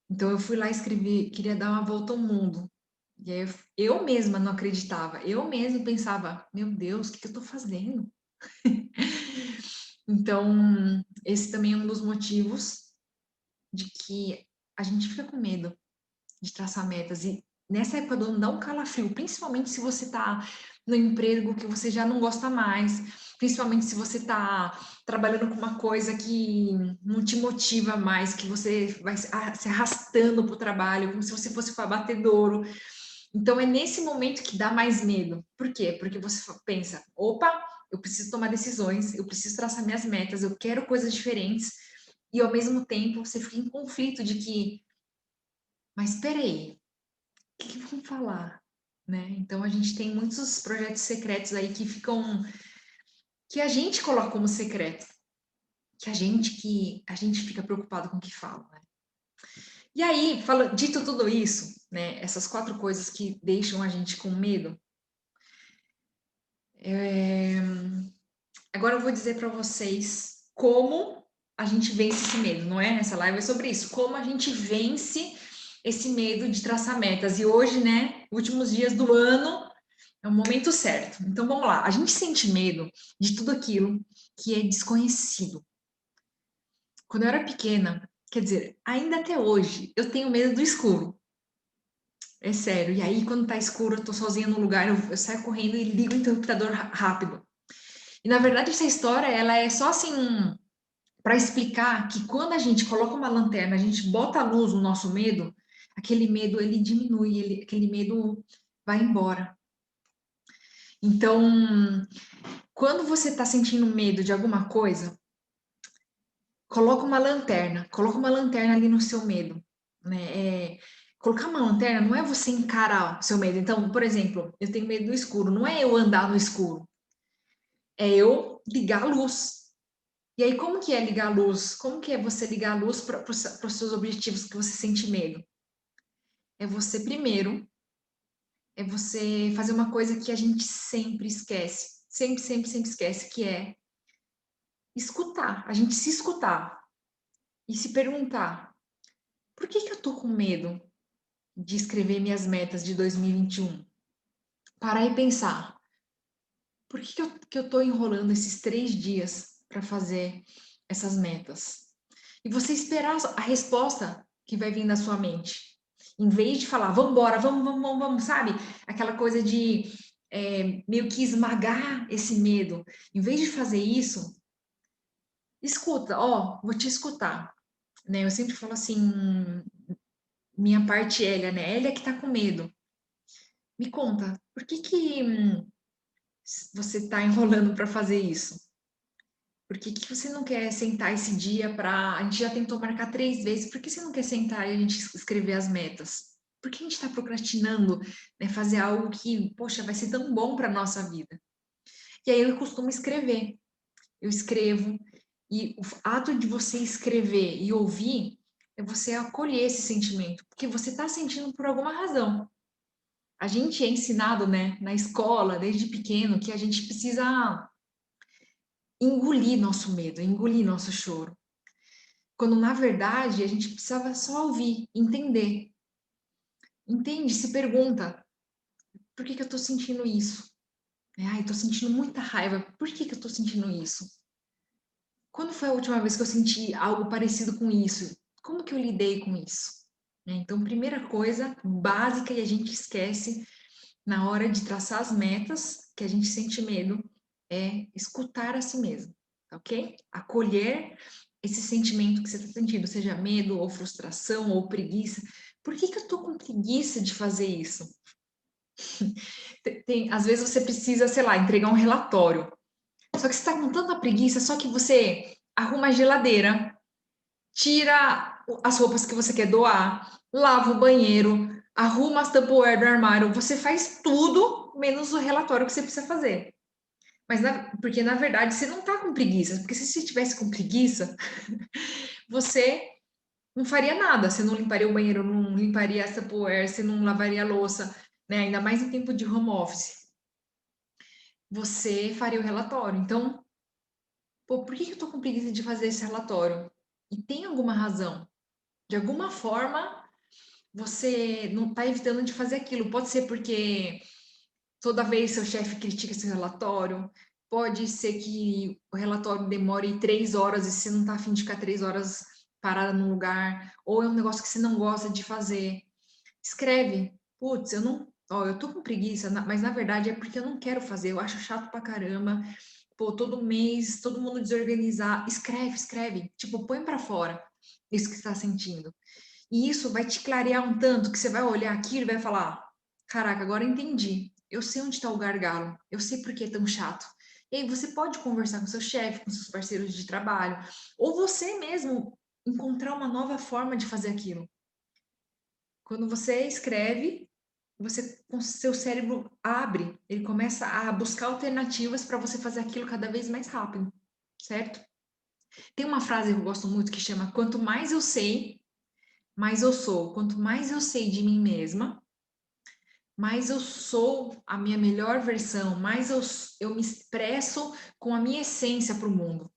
Então eu fui lá escrever, queria dar uma volta ao mundo. E aí eu mesma não acreditava. Eu mesma pensava, meu Deus, o que eu estou fazendo? Então, esse também é um dos motivos de que a gente fica com medo de traçar metas. E nessa época do ano dá um calafrio, principalmente se você está no emprego que você já não gosta mais, principalmente se você está trabalhando com uma coisa que não te motiva mais, que você vai se arrastando para o trabalho, como se você fosse para abatedouro. Então é nesse momento que dá mais medo. Por quê? Porque você pensa, opa, eu preciso tomar decisões, eu preciso traçar minhas metas, eu quero coisas diferentes, e ao mesmo tempo você fica em conflito de que, mas espera aí, o que vão falar? Né? Então a gente tem muitos projetos secretos aí que ficam, que a gente coloca como secreto, que a gente fica preocupado com o que fala, né? E aí, dito tudo isso, né, essas 4 coisas que deixam a gente com medo, agora eu vou dizer para vocês como a gente vence esse medo, não é? Essa live é sobre isso, como a gente vence esse medo de traçar metas. E hoje, né, últimos dias do ano, é o momento certo. Então vamos lá. A gente sente medo de tudo aquilo que é desconhecido. Quando eu era pequena, quer dizer, ainda até hoje, eu tenho medo do escuro. É sério. E aí, quando tá escuro, eu tô sozinha no lugar, eu saio correndo e ligo o interruptador rápido. E na verdade, essa história, ela é só assim para explicar que quando a gente coloca uma lanterna, a gente bota a luz no nosso medo, aquele medo ele diminui, aquele medo vai embora. Então, quando você está sentindo medo de alguma coisa, coloca uma lanterna ali no seu medo, né? Colocar uma lanterna não é você encarar o seu medo. Então, por exemplo, eu tenho medo do escuro, não é eu andar no escuro, é eu ligar a luz. E aí, como que é ligar a luz? Como que é você ligar a luz para os seus objetivos que você sente medo? É você primeiro, é você fazer uma coisa que a gente sempre esquece, sempre, sempre, sempre esquece, que é escutar, a gente se escutar e se perguntar, por que eu tô com medo de escrever minhas metas de 2021? Parar e pensar, por que eu tô enrolando esses 3 dias para fazer essas metas? E você esperar a resposta que vai vir da sua mente. Em vez de falar, vamos embora, vamos, sabe? Aquela coisa de meio que esmagar esse medo. Em vez de fazer isso, escuta, ó, vou te escutar. Né? Eu sempre falo assim, minha parte Elia, né? Elia que tá com medo. Me conta, por que você tá enrolando para fazer isso? Por que você não quer sentar esse dia para. A gente já tentou marcar 3 vezes, por que você não quer sentar e a gente escrever as metas? Por que a gente está procrastinando, né, fazer algo que, poxa, vai ser tão bom para a nossa vida? E aí eu costumo escrever. Eu escrevo, e o ato de você escrever e ouvir é você acolher esse sentimento, porque você está sentindo por alguma razão. A gente é ensinado, né, na escola, desde pequeno, que a gente precisa engolir nosso medo, engolir nosso choro. Quando, na verdade, a gente precisava só ouvir, entender. Entende? Se pergunta, por que eu estou sentindo isso? Ai, estou sentindo muita raiva. Por que eu estou sentindo isso? Quando foi a última vez que eu senti algo parecido com isso? Como que eu lidei com isso? Então, primeira coisa básica e a gente esquece na hora de traçar as metas, que a gente sente medo, é escutar a si mesmo, ok? Acolher esse sentimento que você está sentindo, seja medo ou frustração ou preguiça. Por que eu estou com preguiça de fazer isso? Às vezes você precisa, sei lá, entregar um relatório. Só que você está com tanta preguiça, só que você arruma a geladeira, tira as roupas que você quer doar, lava o banheiro, arruma as Tupperware do armário, você faz tudo menos o relatório que você precisa fazer. Mas porque na verdade você não tá com preguiça, porque se você estivesse com preguiça, você não faria nada, você não limparia o banheiro, não limparia a Tupperware, você não lavaria a louça, né? Ainda mais em tempo de home office. Você faria o relatório. Então, pô, por que eu tô com preguiça de fazer esse relatório? E tem alguma razão. De alguma forma, você não está evitando de fazer aquilo. Pode ser porque toda vez seu chefe critica seu relatório, pode ser que o relatório demore 3 horas e você não está afim de ficar 3 horas parada no lugar, ou é um negócio que você não gosta de fazer. Escreve, putz, eu não, ó, eu tô com preguiça, mas na verdade é porque eu não quero fazer, eu acho chato pra caramba. Pô, todo mês, todo mundo desorganizar. Escreve, escreve. Tipo, põe pra fora isso que você tá sentindo. E isso vai te clarear um tanto que você vai olhar aquilo e vai falar: caraca, agora eu entendi. Eu sei onde está o gargalo. Eu sei por que é tão chato. E aí você pode conversar com seu chefe, com seus parceiros de trabalho, ou você mesmo encontrar uma nova forma de fazer aquilo. Quando você escreve, você, com seu cérebro abre, ele começa a buscar alternativas para você fazer aquilo cada vez mais rápido, certo? Tem uma frase que eu gosto muito que chama: quanto mais eu sei, mais eu sou. Quanto mais eu sei de mim mesma, mais eu sou a minha melhor versão, mais eu me expresso com a minha essência para o mundo.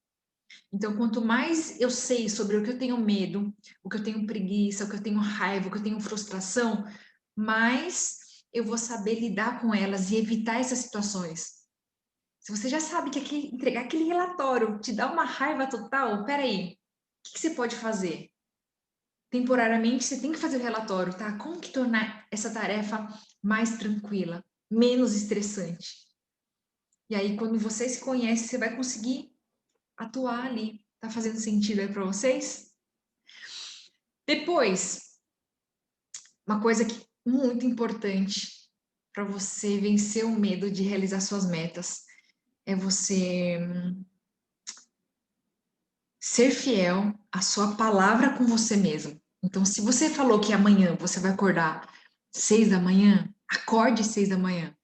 Então, quanto mais eu sei sobre o que eu tenho medo, o que eu tenho preguiça, o que eu tenho raiva, o que eu tenho frustração, mais eu vou saber lidar com elas e evitar essas situações. Se você já sabe que entregar aquele relatório te dá uma raiva total, peraí, o que você pode fazer? Temporariamente, você tem que fazer o relatório, tá? Como que tornar essa tarefa mais tranquila, menos estressante? E aí, quando você se conhece, você vai conseguir atuar ali. Tá fazendo sentido aí para vocês? Depois, uma coisa que muito importante para você vencer o medo de realizar suas metas é você ser fiel à sua palavra com você mesmo. Então, se você falou que amanhã você vai acordar 6 da manhã, acorde 6 da manhã.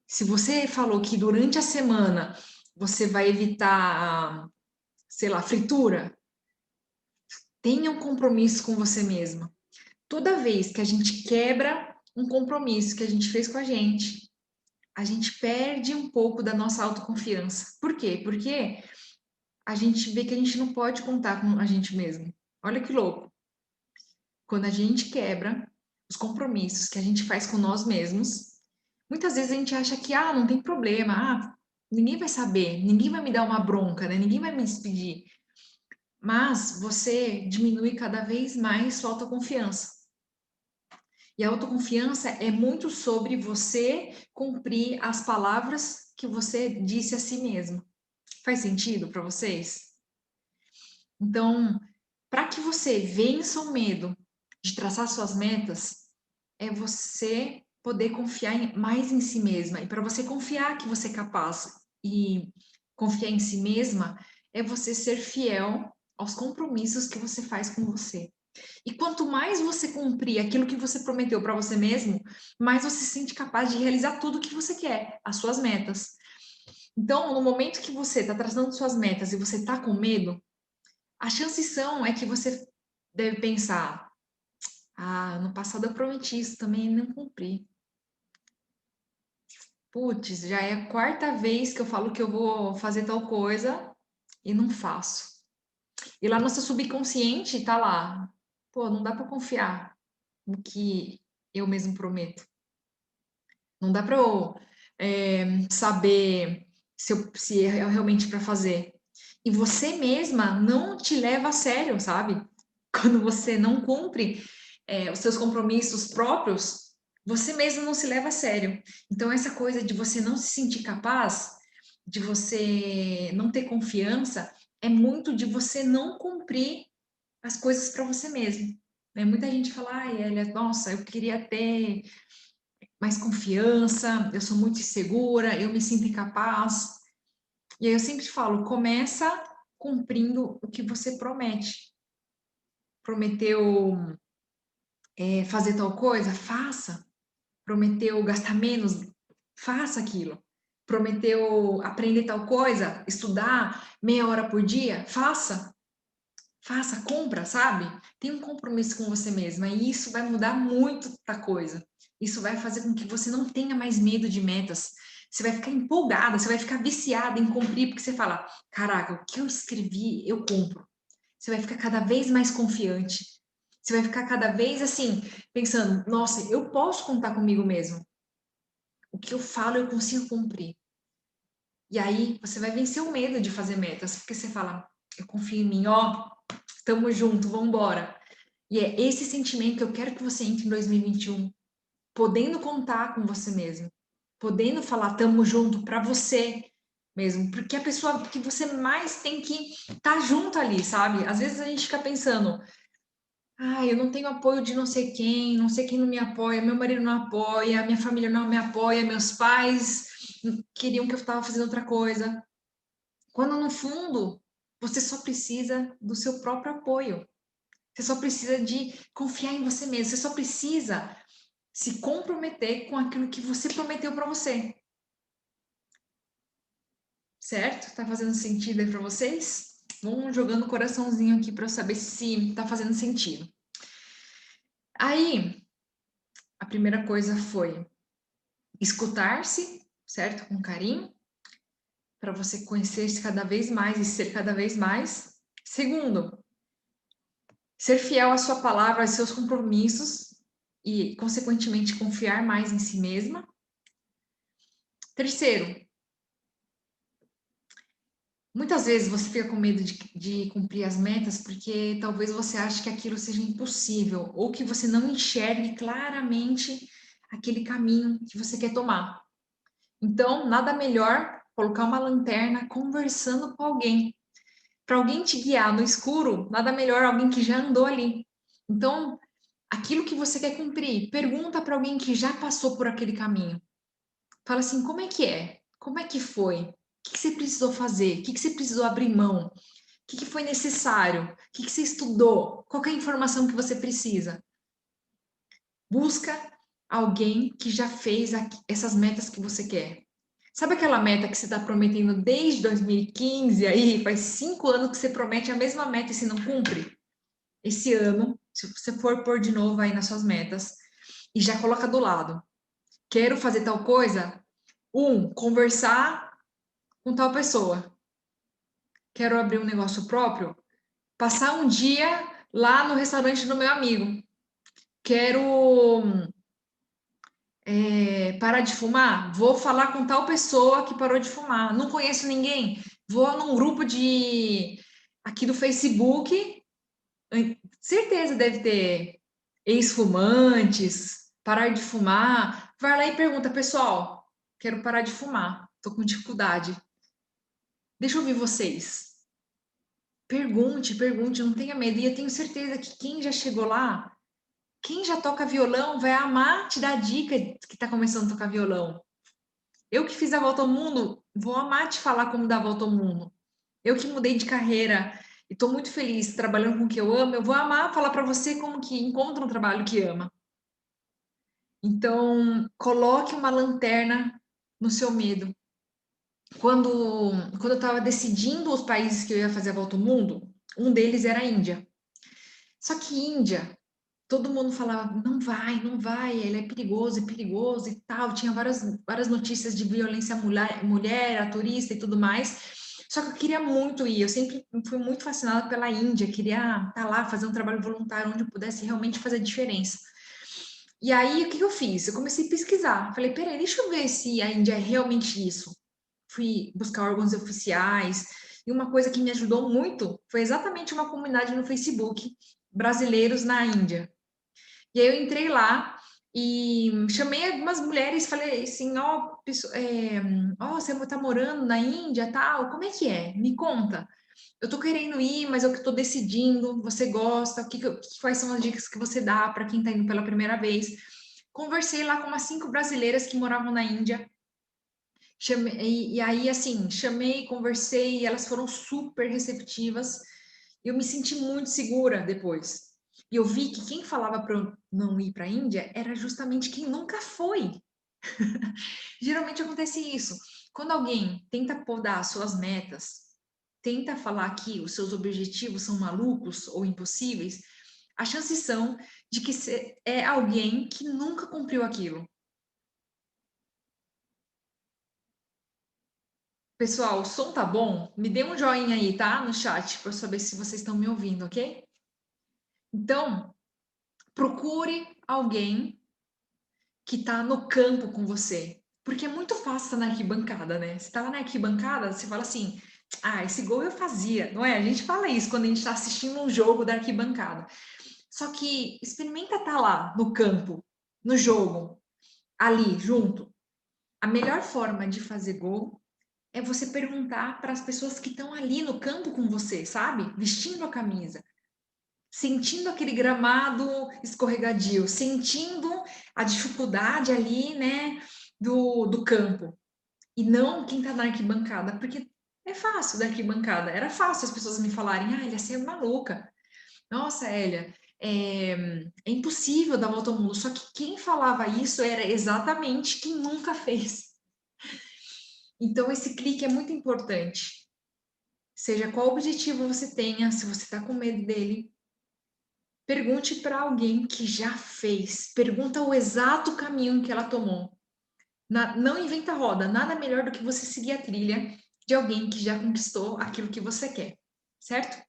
Se você falou que durante a semana você vai evitar, sei lá, fritura, tenha um compromisso com você mesma. Toda vez que a gente quebra um compromisso que a gente fez com a gente perde um pouco da nossa autoconfiança. Por quê? Porque a gente vê que a gente não pode contar com a gente mesmo. Olha que louco. Quando a gente quebra os compromissos que a gente faz com nós mesmos, muitas vezes a gente acha que, não tem problema, ninguém vai saber, ninguém vai me dar uma bronca, né? Ninguém vai me despedir. Mas você diminui cada vez mais sua autoconfiança. E a autoconfiança é muito sobre você cumprir as palavras que você disse a si mesmo. Faz sentido para vocês? Então, para que você vença o medo de traçar suas metas, é você poder confiar mais em si mesma. E para você confiar que você é capaz e confiar em si mesma, é você ser fiel aos compromissos que você faz com você. E quanto mais você cumprir aquilo que você prometeu para você mesmo, mais você se sente capaz de realizar tudo o que você quer, as suas metas. Então, no momento que você está traçando suas metas e você está com medo, a chance são é que você deve pensar: no passado eu prometi isso também e não cumpri. Putz, já é a quarta vez que eu falo que eu vou fazer tal coisa e não faço. E lá no seu subconsciente tá lá: pô, não dá para confiar no que eu mesmo prometo. Não dá para eu saber se é realmente para fazer. E você mesma não te leva a sério, sabe? Quando você não cumpre os seus compromissos próprios, você mesmo não se leva a sério. Então, essa coisa de você não se sentir capaz, de você não ter confiança, é muito de você não cumprir as coisas para você mesmo. Né? Muita gente fala: ai, Elia, nossa, eu queria ter mais confiança, eu sou muito insegura, eu me sinto incapaz. E aí eu sempre falo: começa cumprindo o que você promete. Prometeu fazer tal coisa? Faça. Prometeu gastar menos? Faça aquilo. Prometeu aprender tal coisa? Estudar meia hora por dia? Faça. Faça, compra, sabe? Tem um compromisso com você mesma e isso vai mudar muito a coisa. Isso vai fazer com que você não tenha mais medo de metas. Você vai ficar empolgada, você vai ficar viciada em cumprir, porque você fala: caraca, o que eu escrevi, eu cumpro. Você vai ficar cada vez mais confiante. Você vai ficar cada vez assim, pensando: nossa, eu posso contar comigo mesmo. O que eu falo, eu consigo cumprir. E aí você vai vencer o medo de fazer metas, porque você fala: eu confio em mim, ó, tamo junto, vamos embora. E é esse sentimento que eu quero que você entre em 2021, podendo contar com você mesmo, podendo falar tamo junto para você mesmo, porque a pessoa que você mais tem que estar junto ali, sabe? Às vezes a gente fica pensando: ah, eu não tenho apoio de não sei quem não me apoia, meu marido não apoia, minha família não me apoia, meus pais queriam que eu estava fazendo outra coisa. Quando no fundo, você só precisa do seu próprio apoio. Você só precisa de confiar em você mesmo. Você só precisa se comprometer com aquilo que você prometeu para você. Certo? Tá fazendo sentido aí para vocês? Vão jogando o coraçãozinho aqui para eu saber se tá fazendo sentido. Aí, a primeira coisa foi escutar-se, certo? Com carinho, para você conhecer-se cada vez mais e ser cada vez mais. Segundo, ser fiel à sua palavra, aos seus compromissos e, consequentemente, confiar mais em si mesma. Terceiro, muitas vezes você fica com medo de cumprir as metas porque talvez você ache que aquilo seja impossível ou que você não enxergue claramente aquele caminho que você quer tomar. Então, nada melhor colocar uma lanterna conversando com alguém. Para alguém te guiar no escuro, nada melhor alguém que já andou ali. Então, aquilo que você quer cumprir, pergunta para alguém que já passou por aquele caminho. Fala assim: como é que é? Como é que foi? O que você precisou fazer? O que você precisou abrir mão? O que foi necessário? O que você estudou? Qual é a informação que você precisa? Busca alguém que já fez essas metas que você quer. Sabe aquela meta que você está prometendo desde 2015 aí? Faz 5 anos que você promete a mesma meta e você não cumpre? Esse ano, se você for pôr de novo aí nas suas metas, e já coloca do lado. Quero fazer tal coisa? Conversar com tal pessoa. Quero abrir um negócio próprio? Passar um dia lá no restaurante do meu amigo. Quero parar de fumar? Vou falar com tal pessoa que parou de fumar. Não conheço ninguém? Vou num grupo aqui do Facebook. Certeza deve ter ex-fumantes, parar de fumar. Vai lá e pergunta: pessoal, quero parar de fumar. Tô com dificuldade. Deixa eu ouvir vocês. Pergunte, pergunte, não tenha medo. E eu tenho certeza que quem já chegou lá, quem já toca violão, vai amar te dar dica que está começando a tocar violão. Eu que fiz a volta ao mundo, vou amar te falar como dar a volta ao mundo. Eu que mudei de carreira e estou muito feliz trabalhando com o que eu amo, eu vou amar falar para você como que encontra um trabalho que ama. Então, coloque uma lanterna no seu medo. Quando eu estava decidindo os países que eu ia fazer a volta ao mundo, um deles era a Índia. Só que Índia, todo mundo falava: não vai, não vai, ele é perigoso e tal. Tinha várias notícias de violência à mulher, a turista e tudo mais. Só que eu queria muito ir, eu sempre fui muito fascinada pela Índia, queria estar lá, fazer um trabalho voluntário onde eu pudesse realmente fazer diferença. E aí, o que eu fiz? Eu comecei a pesquisar. Falei: peraí, deixa eu ver se a Índia é realmente isso. Fui buscar órgãos oficiais. E uma coisa que me ajudou muito foi exatamente uma comunidade no Facebook, brasileiros na Índia. E aí eu entrei lá e chamei algumas mulheres, falei assim: ó, você está morando na Índia, tal, como é que é? Me conta. Eu tô querendo ir, mas eu que tô decidindo. Você gosta? Quais são as dicas que você dá para quem está indo pela primeira vez? Conversei lá com umas 5 brasileiras que moravam na Índia. E aí, assim, chamei, conversei, e elas foram super receptivas. Eu me senti muito segura depois. E eu vi que quem falava para eu não ir para a Índia era justamente quem nunca foi. Geralmente acontece isso. Quando alguém tenta podar as suas metas, tenta falar que os seus objetivos são malucos ou impossíveis, as chances são de que é alguém que nunca cumpriu aquilo. Pessoal, o som tá bom? Me dê um joinha aí, tá? No chat, para saber se vocês estão me ouvindo, ok? Então, procure alguém que tá no campo com você. Porque é muito fácil estar na arquibancada, né? Você tá lá na arquibancada, você fala assim: ah, esse gol eu fazia, não é? A gente fala isso quando a gente tá assistindo um jogo da arquibancada. Só que experimenta estar lá no campo, no jogo, ali, junto. A melhor forma de fazer gol é você perguntar para as pessoas que estão ali no campo com você, sabe? Vestindo a camisa, sentindo aquele gramado escorregadio, sentindo a dificuldade ali, né, do campo. E não quem tá na arquibancada, porque é fácil da arquibancada. Era fácil as pessoas me falarem, ah, Elia, você é maluca. Nossa, Elia, é impossível dar volta ao mundo. Só que quem falava isso era exatamente quem nunca fez. Então, esse clique é muito importante. Seja qual objetivo você tenha, se você está com medo dele, pergunte para alguém que já fez. Pergunta o exato caminho que ela tomou. Não inventa roda. Nada melhor do que você seguir a trilha de alguém que já conquistou aquilo que você quer. Certo?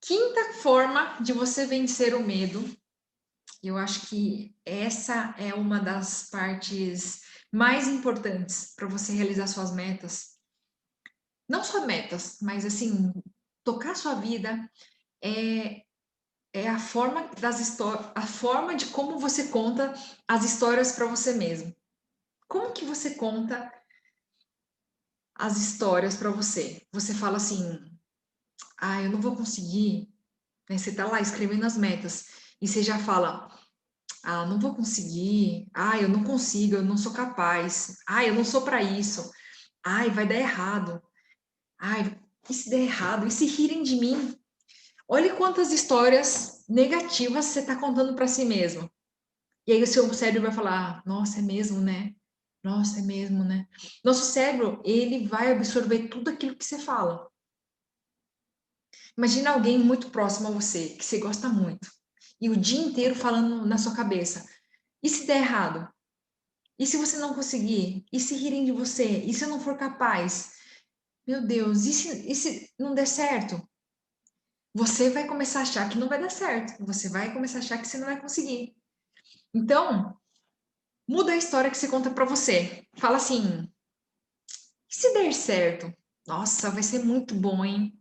Quinta forma de você vencer o medo. Eu acho que essa é uma das partes mais importantes para você realizar suas metas. Não só metas, mas assim, tocar sua vida é, é a forma das histórias, a forma de como você conta as histórias para você mesmo. Como que você conta as histórias para você? Você fala assim: "Ah, eu não vou conseguir", né? Você tá lá escrevendo as metas e você já fala: "Ah, não vou conseguir. Ah, eu não consigo, eu não sou capaz. Ah, eu não sou para isso. Ai, vai dar errado. Ai, e se der errado? E se rirem de mim?" Olhe quantas histórias negativas você está contando para si mesmo. E aí o seu cérebro vai falar: "Nossa, é mesmo, né? Nossa, é mesmo, né?" Nosso cérebro, ele vai absorver tudo aquilo que você fala. Imagina alguém muito próximo a você, que você gosta muito, e o dia inteiro falando na sua cabeça: "E se der errado? E se você não conseguir? E se rirem de você? E se eu não for capaz? Meu Deus, e se não der certo?" Você vai começar a achar que não vai dar certo. Você vai começar a achar que você não vai conseguir. Então, muda a história que você conta para você. Fala assim: "E se der certo? Nossa, vai ser muito bom, hein?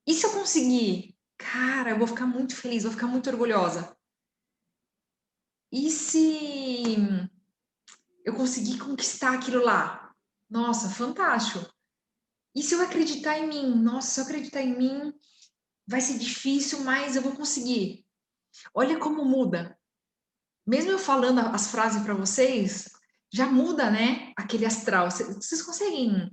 E se eu conseguir? Cara, eu vou ficar muito feliz, vou ficar muito orgulhosa. E se eu conseguir conquistar aquilo lá? Nossa, fantástico. E se eu acreditar em mim? Nossa, se eu acreditar em mim, vai ser difícil, mas eu vou conseguir." Olha como muda. Mesmo eu falando as frases para vocês, já muda, né? Aquele astral. Vocês conseguem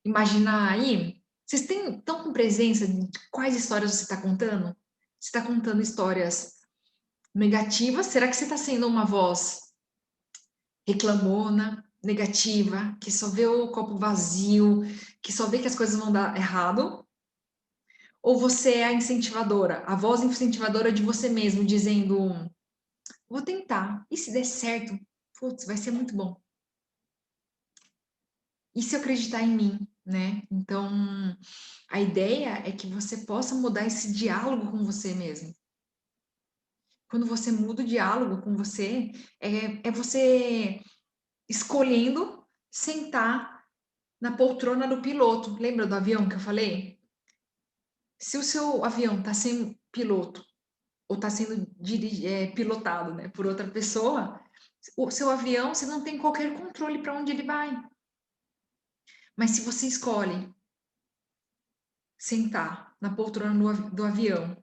imaginar aí? Vocês estão com presença de quais histórias você está contando? Você está contando histórias negativas? Será que você está sendo uma voz reclamona, negativa, que só vê o copo vazio, que só vê que as coisas vão dar errado? Ou você é a incentivadora, a voz incentivadora de você mesmo, dizendo: "Vou tentar, e se der certo? Putz, vai ser muito bom. E se eu acreditar em mim?", né? Então, a ideia é que você possa mudar esse diálogo com você mesmo. Quando você muda o diálogo com você, é você escolhendo sentar na poltrona do piloto. Lembra do avião que eu falei? Se o seu avião está sem piloto ou está sendo pilotado, né, por outra pessoa, o seu avião, você não tem qualquer controle para onde ele vai. Mas se você escolhe sentar na poltrona do avião,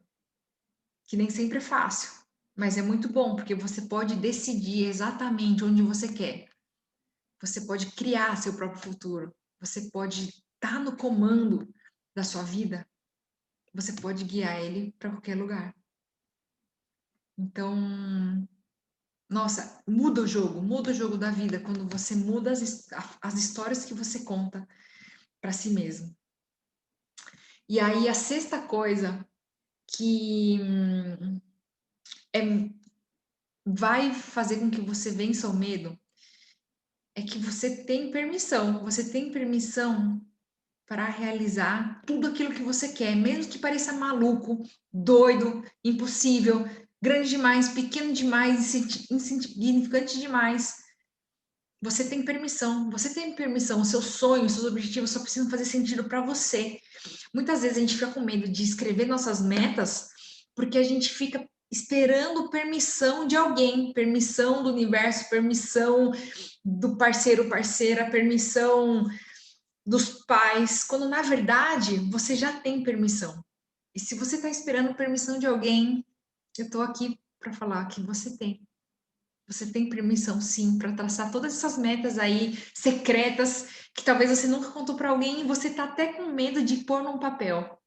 que nem sempre é fácil, mas é muito bom, porque você pode decidir exatamente onde você quer. Você pode criar seu próprio futuro. Você pode estar no comando da sua vida. você pode guiar ele para qualquer lugar. Então, nossa, muda o jogo da vida quando você muda as histórias que você conta para si mesmo. E aí, a sexta coisa que é, vai fazer com que você vença o medo é que você tem permissão para realizar tudo aquilo que você quer, mesmo que pareça maluco, doido, impossível, grande demais, pequeno demais, insignificante demais. Você tem permissão. Os seus sonhos, os seus objetivos só precisam fazer sentido para você. Muitas vezes a gente fica com medo de escrever nossas metas porque a gente fica esperando permissão de alguém, permissão do universo, permissão do parceiro, parceira, permissão dos pais, quando na verdade você já tem permissão. E se você está esperando permissão de alguém, eu estou aqui para falar que você tem. Você tem permissão, sim, para traçar todas essas metas aí secretas que talvez você nunca contou para alguém e você está até com medo de pôr num papel.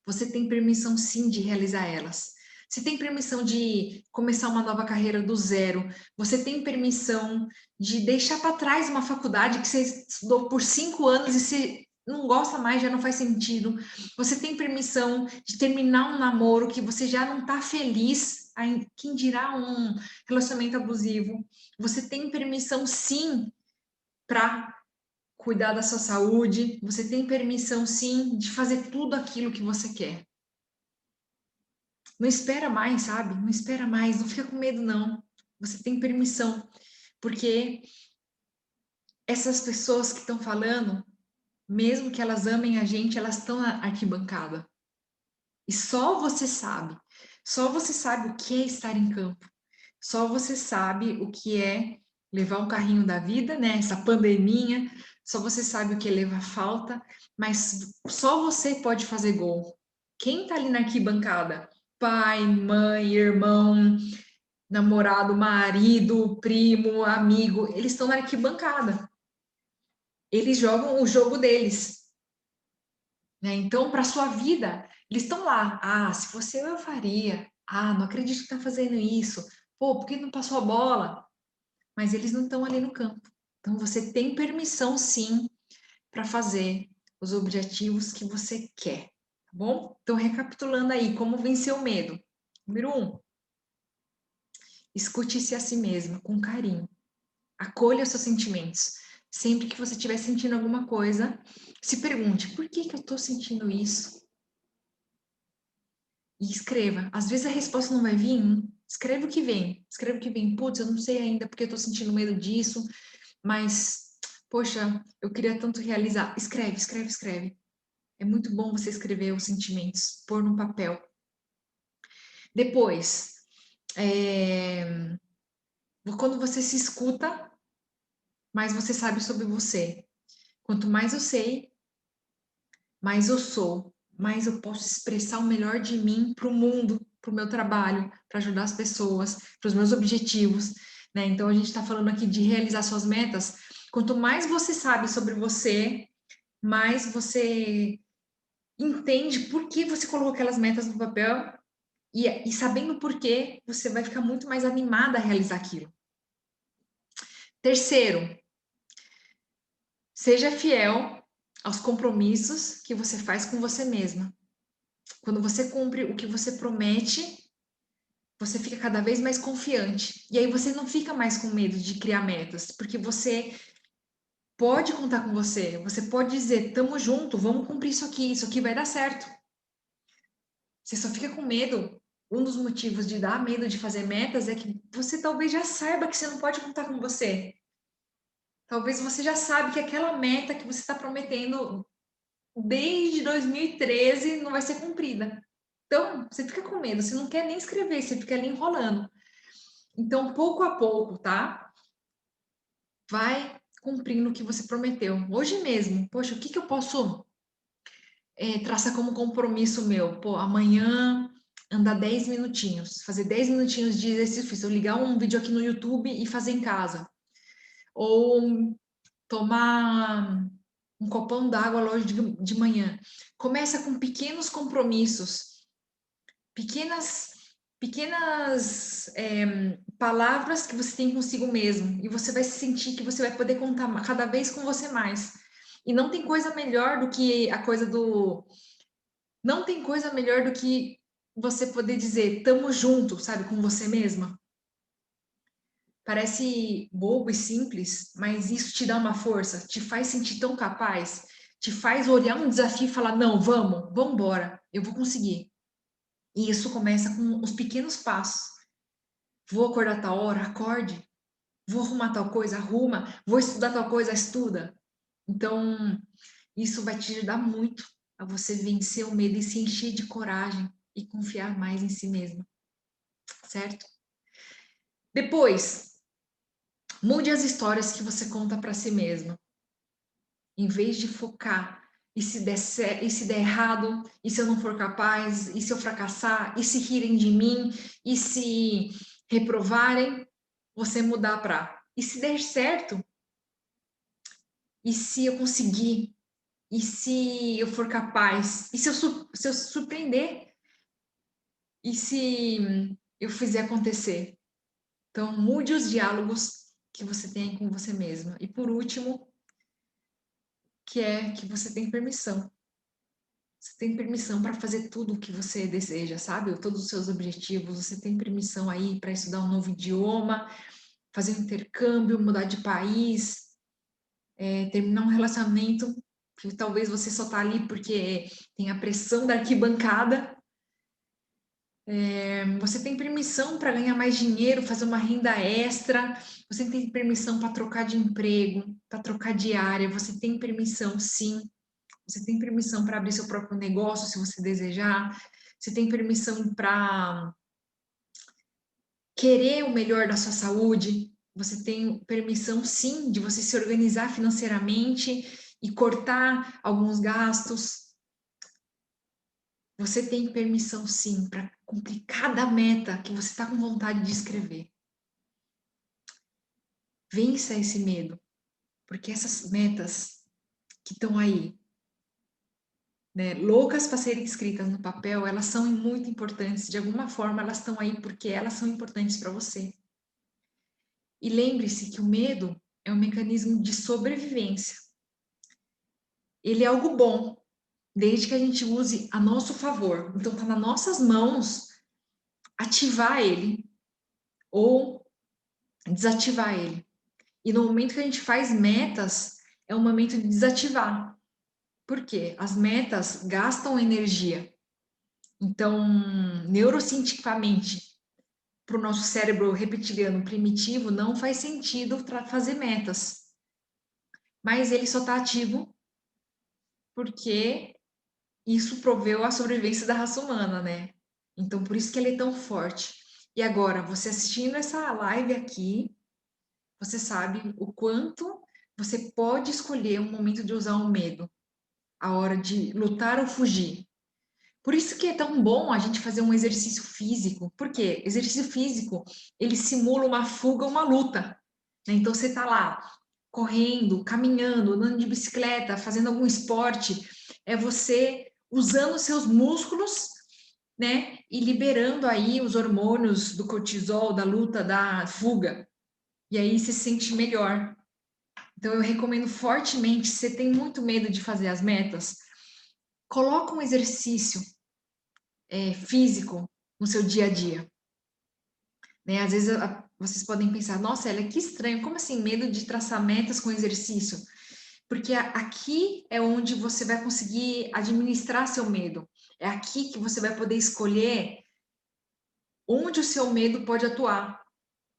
Você tem permissão, sim, de realizar elas. Você tem permissão de começar uma nova carreira do zero. Você tem permissão de deixar para trás uma faculdade que você estudou por 5 anos e você não gosta mais, já não faz sentido. Você tem permissão de terminar um namoro que você já não está feliz, quem dirá um relacionamento abusivo. Você tem permissão, sim, para cuidar da sua saúde. Você tem permissão, sim, de fazer tudo aquilo que você quer. Não espera mais, sabe? Não espera mais, não fica com medo, não. Você tem permissão, porque essas pessoas que estão falando, mesmo que elas amem a gente, elas estão na arquibancada. E só você sabe o que é estar em campo. Só você sabe o que é levar um carrinho da vida, né? Essa pandemia, só você sabe o que é levar falta, mas só você pode fazer gol. Quem tá ali na arquibancada? Pai, mãe, irmão, namorado, marido, primo, amigo, eles estão na arquibancada. Eles jogam o jogo deles, né? Então, para sua vida, eles estão lá. Ah, se fosse eu faria. Ah, não acredito que está fazendo isso. Pô, por que não passou a bola? Mas eles não estão ali no campo. Então, você tem permissão, sim, para fazer os objetivos que você quer, tá bom? Então, recapitulando aí, como vencer o medo. Número 1, escute-se a si mesma com carinho. Acolha os seus sentimentos. Sempre que você estiver sentindo alguma coisa, se pergunte: por que eu estou sentindo isso? E escreva. Às vezes a resposta não vai vir. Escreve o que vem. Escreve o que vem. Putz, eu não sei ainda porque eu estou sentindo medo disso, mas, poxa, eu queria tanto realizar. Escreve, escreve, escreve. É muito bom você escrever os sentimentos, pôr no papel. Depois, quando você se escuta, mais você sabe sobre você. Quanto mais eu sei, mais eu sou, mais eu posso expressar o melhor de mim para o mundo, para o meu trabalho, para ajudar as pessoas, para os meus objetivos, né? Então a gente está falando aqui de realizar suas metas. Quanto mais você sabe sobre você, mais você entende por que você colocou aquelas metas no papel e sabendo por quê, você vai ficar muito mais animada a realizar aquilo. Terceiro, seja fiel aos compromissos que você faz com você mesma. Quando você cumpre o que você promete, você fica cada vez mais confiante. E aí você não fica mais com medo de criar metas, porque você pode contar com você. Você pode dizer: tamo junto, vamos cumprir isso aqui vai dar certo. Você só fica com medo. Um dos motivos de dar medo de fazer metas é que você talvez já saiba que você não pode contar com você. Talvez você já sabe que aquela meta que você está prometendo desde 2013 não vai ser cumprida. Então, você fica com medo, você não quer nem escrever, você fica ali enrolando. Então, pouco a pouco, tá? Vai cumprindo o que você prometeu. Hoje mesmo, poxa, o que eu posso traçar como compromisso meu? Pô, amanhã andar 10 minutinhos, fazer 10 minutinhos de exercício físico, ligar um vídeo aqui no YouTube e fazer em casa. Ou tomar um copão d'água logo de manhã. Começa com pequenos compromissos, pequenas palavras que você tem consigo mesmo, e você vai sentir que você vai poder contar cada vez com você mais. E não tem coisa melhor do que não tem coisa melhor do que você poder dizer, tamo junto, sabe, com você mesma. Parece bobo e simples, mas isso te dá uma força, te faz sentir tão capaz, te faz olhar um desafio e falar, não, vamos embora, eu vou conseguir. E isso começa com os pequenos passos. Vou acordar tal hora, acorde. Vou arrumar tal coisa, arruma. Vou estudar tal coisa, estuda. Então, isso vai te ajudar muito a você vencer o medo e se encher de coragem e confiar mais em si mesma, certo? Depois, mude as histórias que você conta para si mesma. Em vez de focar e se der errado, e se eu não for capaz, e se eu fracassar, e se rirem de mim, e se reprovarem, você mudar para e se der certo, e se eu conseguir, e se eu for capaz, e se eu surpreender, e se eu fizer acontecer. Então, mude os diálogos que você tem com você mesma. E por último, que é que você tem permissão. Você tem permissão para fazer tudo o que você deseja, sabe? Todos os seus objetivos. Você tem permissão aí para estudar um novo idioma, fazer um intercâmbio, mudar de país, terminar um relacionamento que talvez você só tá ali porque tem a pressão da arquibancada. Você tem permissão para ganhar mais dinheiro, fazer uma renda extra. Você tem permissão para trocar de emprego, para trocar de área. Você tem permissão, sim. Você tem permissão para abrir seu próprio negócio, se você desejar. Você tem permissão para querer o melhor da sua saúde. Você tem permissão, sim, de você se organizar financeiramente e cortar alguns gastos. Você tem permissão, sim, para cumprir cada meta que você está com vontade de escrever. Vença esse medo, porque essas metas que estão aí, né, loucas para serem escritas no papel, elas são muito importantes. De alguma forma, elas estão aí porque elas são importantes para você. E lembre-se que o medo é um mecanismo de sobrevivência. Ele é algo bom, desde que a gente use a nosso favor. Então, está nas nossas mãos ativar ele ou desativar ele. E no momento que a gente faz metas, é o momento de desativar. Por quê? As metas gastam energia. Então, neurocientificamente, para o nosso cérebro reptiliano primitivo, não faz sentido fazer metas. Mas ele só está ativo porque isso proveu a sobrevivência da raça humana, né? Então, por isso que ele é tão forte. E agora, você assistindo essa live aqui, você sabe o quanto você pode escolher um momento de usar o medo, a hora de lutar ou fugir. Por isso que é tão bom a gente fazer um exercício físico. Por quê? Exercício físico, ele simula uma fuga, uma luta. Né? Então, você está lá, correndo, caminhando, andando de bicicleta, fazendo algum esporte. É você usando seus músculos, né? E liberando aí os hormônios do cortisol, da luta, da fuga. E aí você se sente melhor. Então, eu recomendo fortemente, se você tem muito medo de fazer as metas, coloca um exercício físico no seu dia a dia. Né? Às vezes vocês podem pensar, nossa, ela que estranho, como assim medo de traçar metas com exercício? Porque aqui é onde você vai conseguir administrar seu medo. É aqui que você vai poder escolher onde o seu medo pode atuar.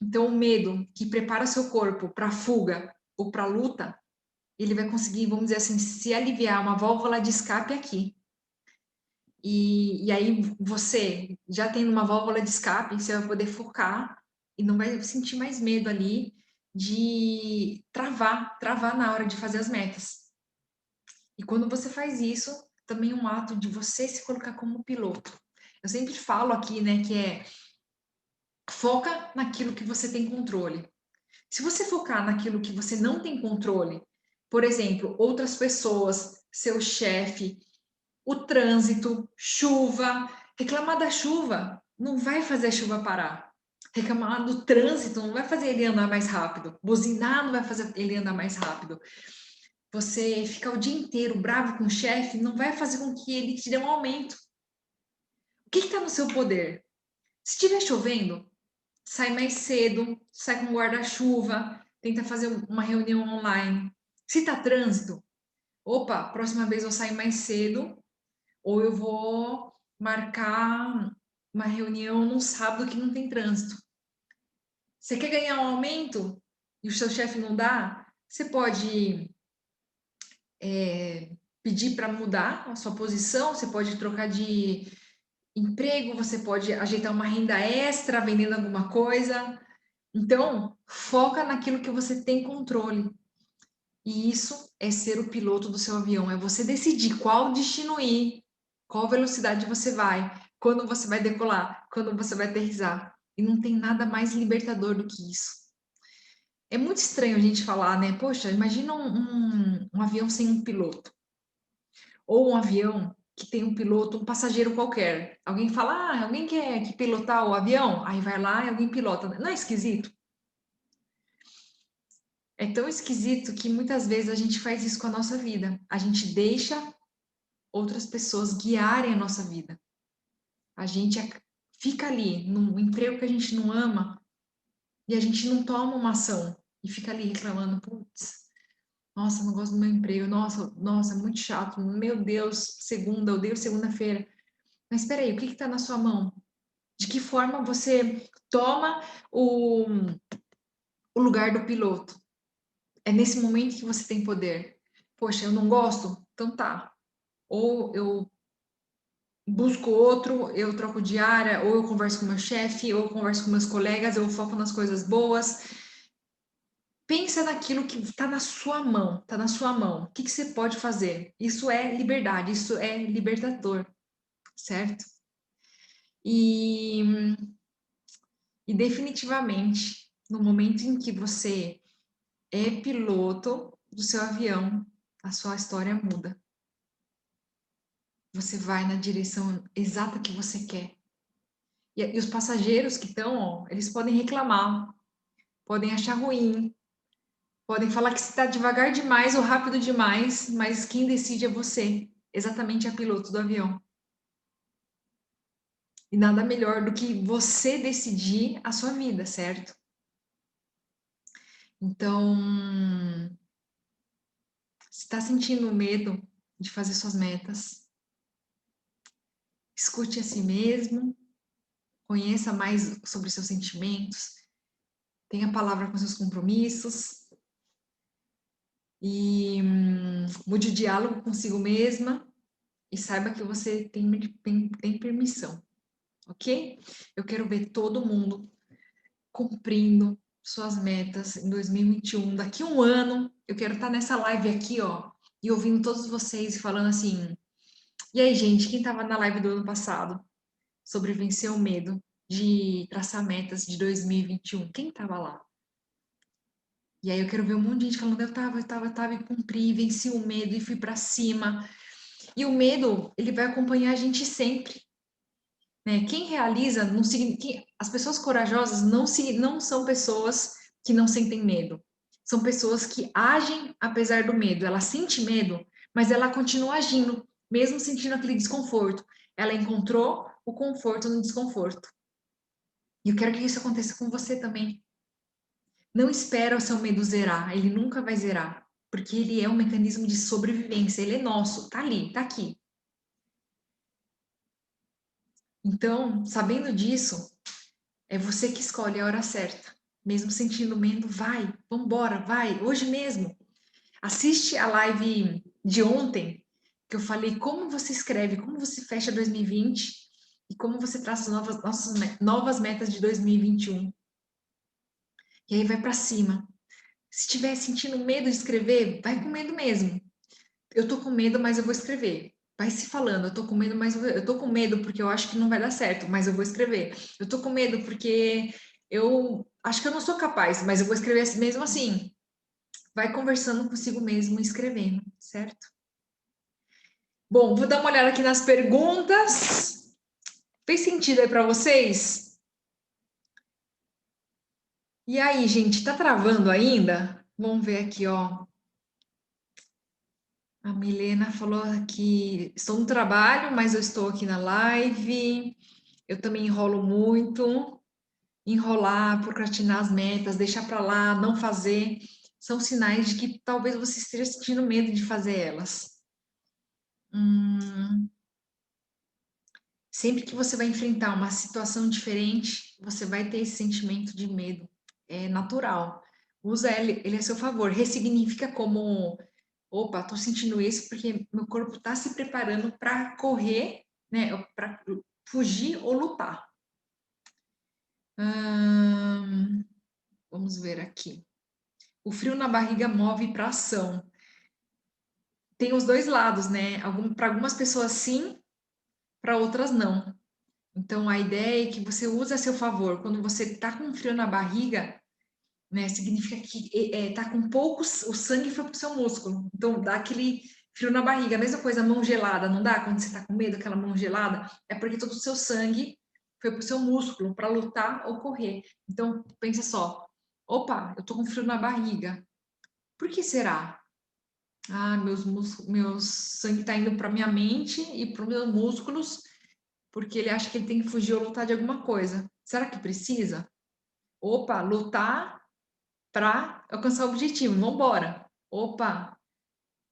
Então, o medo que prepara seu corpo para fuga ou para luta, ele vai conseguir, vamos dizer assim, se aliviar, uma válvula de escape aqui. E aí você, já tendo uma válvula de escape, você vai poder focar e não vai sentir mais medo ali de travar na hora de fazer as metas. E quando você faz isso, também é um ato de você se colocar como piloto. Eu sempre falo aqui, né, que foca naquilo que você tem controle. Se você focar naquilo que você não tem controle, Por exemplo, outras pessoas, seu chefe, o trânsito, chuva. Reclamar da chuva não vai fazer a chuva parar. Reclamar do trânsito não vai fazer ele andar mais rápido. Buzinar não vai fazer ele andar mais rápido. Você ficar o dia inteiro bravo com o chefe não vai fazer com que ele te dê um aumento. O que está no seu poder? Se estiver chovendo, sai mais cedo, sai com guarda-chuva, tenta fazer uma reunião online. Se está trânsito, opa, próxima vez eu saio mais cedo, ou eu vou marcar uma reunião num sábado que não tem trânsito. Você quer ganhar um aumento e o seu chefe não dá? Você pode pedir para mudar a sua posição, você pode trocar de emprego, você pode ajeitar uma renda extra vendendo alguma coisa. Então, foca naquilo que você tem controle. E isso é ser o piloto do seu avião, é você decidir qual destino ir, qual velocidade você vai, quando você vai decolar, quando você vai aterrissar. E não tem nada mais libertador do que isso. É muito estranho a gente falar, né? Poxa, imagina um avião sem um piloto. Ou um avião que tem um piloto, um passageiro qualquer. Alguém fala, alguém quer que pilotar o avião? Aí vai lá e alguém pilota. Não é esquisito? É tão esquisito que muitas vezes a gente faz isso com a nossa vida. A gente deixa outras pessoas guiarem a nossa vida. A gente fica ali num emprego que a gente não ama e a gente não toma uma ação e fica ali reclamando, putz, nossa, não gosto do meu emprego, nossa, muito chato, meu Deus, segunda, eu odeio segunda-feira. Mas espera aí, o que está na sua mão? De que forma você toma o lugar do piloto? É nesse momento que você tem poder. Poxa, eu não gosto? Então tá. Ou eu busco outro, eu troco de área, ou eu converso com meu chefe, ou eu converso com meus colegas, eu foco nas coisas boas. Pensa naquilo que está na sua mão, está na sua mão. O que você pode fazer? Isso é liberdade, isso é libertador, certo? E, e definitivamente, no momento em que você é piloto do seu avião, a sua história muda. Você vai na direção exata que você quer. E os passageiros que estão, eles podem reclamar, podem achar ruim, podem falar que você está devagar demais ou rápido demais, mas quem decide é você, exatamente a piloto do avião. E nada melhor do que você decidir a sua vida, certo? Então, se está sentindo medo de fazer suas metas, escute a si mesmo, conheça mais sobre seus sentimentos, tenha palavra com seus compromissos e mude o diálogo consigo mesma e saiba que você tem permissão, ok? Eu quero ver todo mundo cumprindo suas metas em 2021. Daqui a um ano, eu quero estar nessa live aqui, ó, e ouvindo todos vocês falando assim: e aí, gente, quem estava na live do ano passado sobre vencer o medo de traçar metas de 2021? Quem estava lá? E aí eu quero ver um monte de gente falando, eu tava e cumpri, venci o medo e fui para cima. E o medo, ele vai acompanhar a gente sempre, né? Quem realiza, não as pessoas corajosas não são pessoas que não sentem medo. São pessoas que agem apesar do medo. Ela sente medo, mas ela continua agindo, mesmo sentindo aquele desconforto. Ela encontrou o conforto no desconforto. E eu quero que isso aconteça com você também. Não espera o seu medo zerar, ele nunca vai zerar, porque ele é um mecanismo de sobrevivência, ele é nosso, tá ali, tá aqui. Então, sabendo disso, é você que escolhe a hora certa. Mesmo sentindo medo, vai, vambora, vai, hoje mesmo. Assiste a live de ontem, que eu falei como você escreve, como você fecha 2020 e como você traça nossas novas metas de 2021. E aí vai para cima. Se estiver sentindo medo de escrever, vai com medo mesmo. Eu tô com medo, mas eu vou escrever. Vai se falando, eu tô com medo, mas eu tô com medo porque eu acho que não vai dar certo, mas eu vou escrever. Eu tô com medo porque eu acho que eu não sou capaz, mas eu vou escrever mesmo assim. vai conversando consigo mesmo, escrevendo, certo? Bom, vou dar uma olhada aqui nas perguntas. Fez sentido aí para vocês? E aí, gente, tá travando ainda? Vamos ver aqui, ó. A Milena falou que estou no trabalho, mas eu estou aqui na live. Eu também enrolo muito. Enrolar, procrastinar as metas, deixar para lá, não fazer, são sinais de que talvez você esteja sentindo medo de fazer elas. Sempre que você vai enfrentar uma situação diferente, você vai ter esse sentimento de medo. É natural. Usa ele a seu favor. Ressignifica como: opa, estou sentindo isso porque meu corpo está se preparando para correr, né? Para fugir ou lutar. Vamos ver aqui. O frio na barriga move para ação. Tem os dois lados, né? Para algumas pessoas sim, para outras não. Então a ideia é que você use a seu favor. Quando você está com frio na barriga, né, significa que tá com pouco, o sangue foi pro seu músculo. Então dá aquele frio na barriga. A mesma coisa, a mão gelada, não dá? Quando você está com medo, aquela mão gelada, é porque todo o seu sangue foi pro seu músculo para lutar ou correr. Então pensa só, opa, eu tô com frio na barriga. Por que será? Ah, meus sangue está indo para minha mente e para os meus músculos, porque ele acha que ele tem que fugir ou lutar de alguma coisa. Será que precisa? Opa, lutar para alcançar o objetivo. Vamos embora. Opa,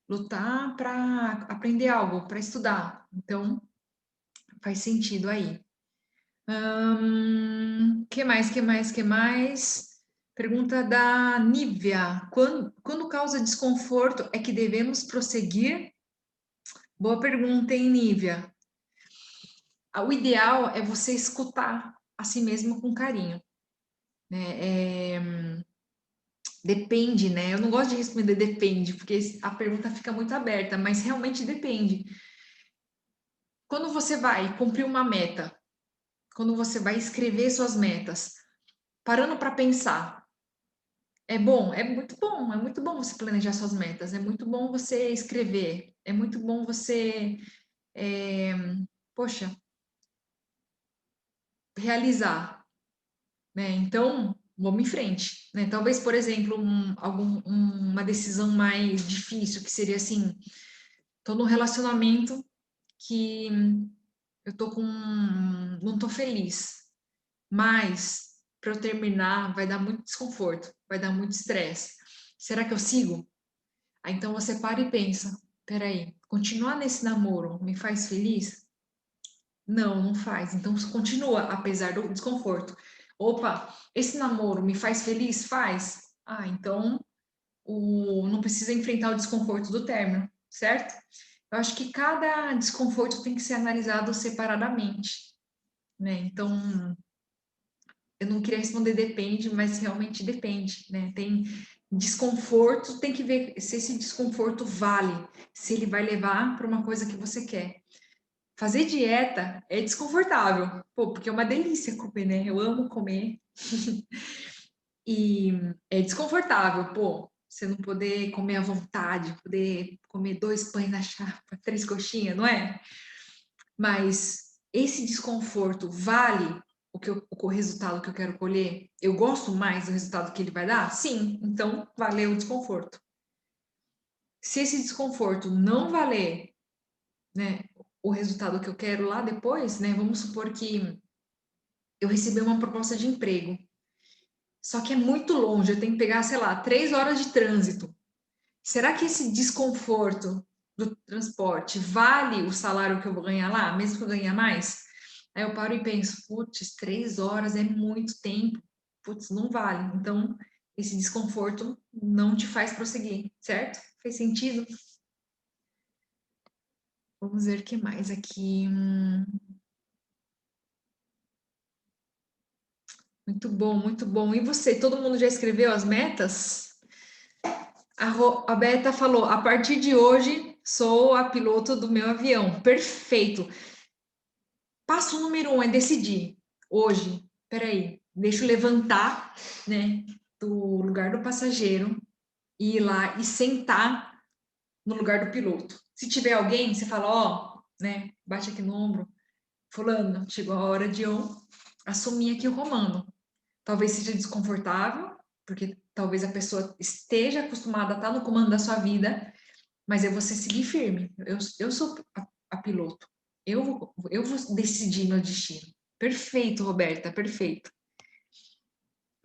lutar para aprender algo, para estudar. Então, faz sentido aí. Que mais, que mais, que mais? Pergunta da Nívia. Quando causa desconforto, é que devemos prosseguir? Boa pergunta, hein, Nívia? O ideal é você escutar a si mesmo com carinho, né? Depende, né? Eu não gosto de responder depende, porque a pergunta fica muito aberta, mas realmente depende. Quando você vai cumprir uma meta, quando você vai escrever suas metas, parando para pensar, é bom? É muito bom você planejar suas metas, é muito bom você escrever, é muito bom você, é, poxa, realizar. Né? Então, vamos em frente, né? Talvez, por exemplo, uma decisão mais difícil, que seria assim, tô num relacionamento que eu tô não tô feliz, mas para eu terminar vai dar muito desconforto, vai dar muito estresse. Será que eu sigo? Aí então você para e pensa, peraí, continuar nesse namoro me faz feliz? Não, não faz. Então continua, apesar do desconforto. Opa, esse namoro me faz feliz? Faz. Ah, então não precisa enfrentar o desconforto do término, certo? Eu acho que cada desconforto tem que ser analisado separadamente, né? Então, eu não queria responder depende, mas realmente depende, né? Tem desconforto, tem que ver se esse desconforto vale, se ele vai levar para uma coisa que você quer. Fazer dieta é desconfortável, pô, porque é uma delícia comer, né? Eu amo comer. E é desconfortável, pô, você não poder comer à vontade, poder comer 2 pães na chapa, 3 coxinhas, não é? Mas esse desconforto vale o resultado que eu quero colher? Eu gosto mais do resultado que ele vai dar? Sim, então valeu o desconforto. Se esse desconforto não valer, né, o resultado que eu quero lá depois, né? Vamos supor que eu recebi uma proposta de emprego, só que é muito longe, eu tenho que pegar, sei lá, 3 horas de trânsito. Será que esse desconforto do transporte vale o salário que eu vou ganhar lá, mesmo que eu ganhe mais? Aí eu paro e penso, putz, 3 horas é muito tempo, putz, não vale. Então, esse desconforto não te faz prosseguir, certo? Fez sentido? Vamos ver o que mais aqui. Muito bom, muito bom. E você, todo mundo já escreveu as metas? A Beta falou: a partir de hoje sou a piloto do meu avião. Perfeito. Passo número 1 é decidir. Hoje, peraí, deixa eu levantar, né, do lugar do passageiro ir lá e sentar no lugar do piloto. Se tiver alguém, você fala, ó, né, bate aqui no ombro, fulano, chegou a hora de eu assumir aqui o comando. Talvez seja desconfortável, porque talvez a pessoa esteja acostumada a estar no comando da sua vida, mas é você seguir firme. Eu sou a piloto. Eu vou decidir meu destino. Perfeito, Roberta, perfeito.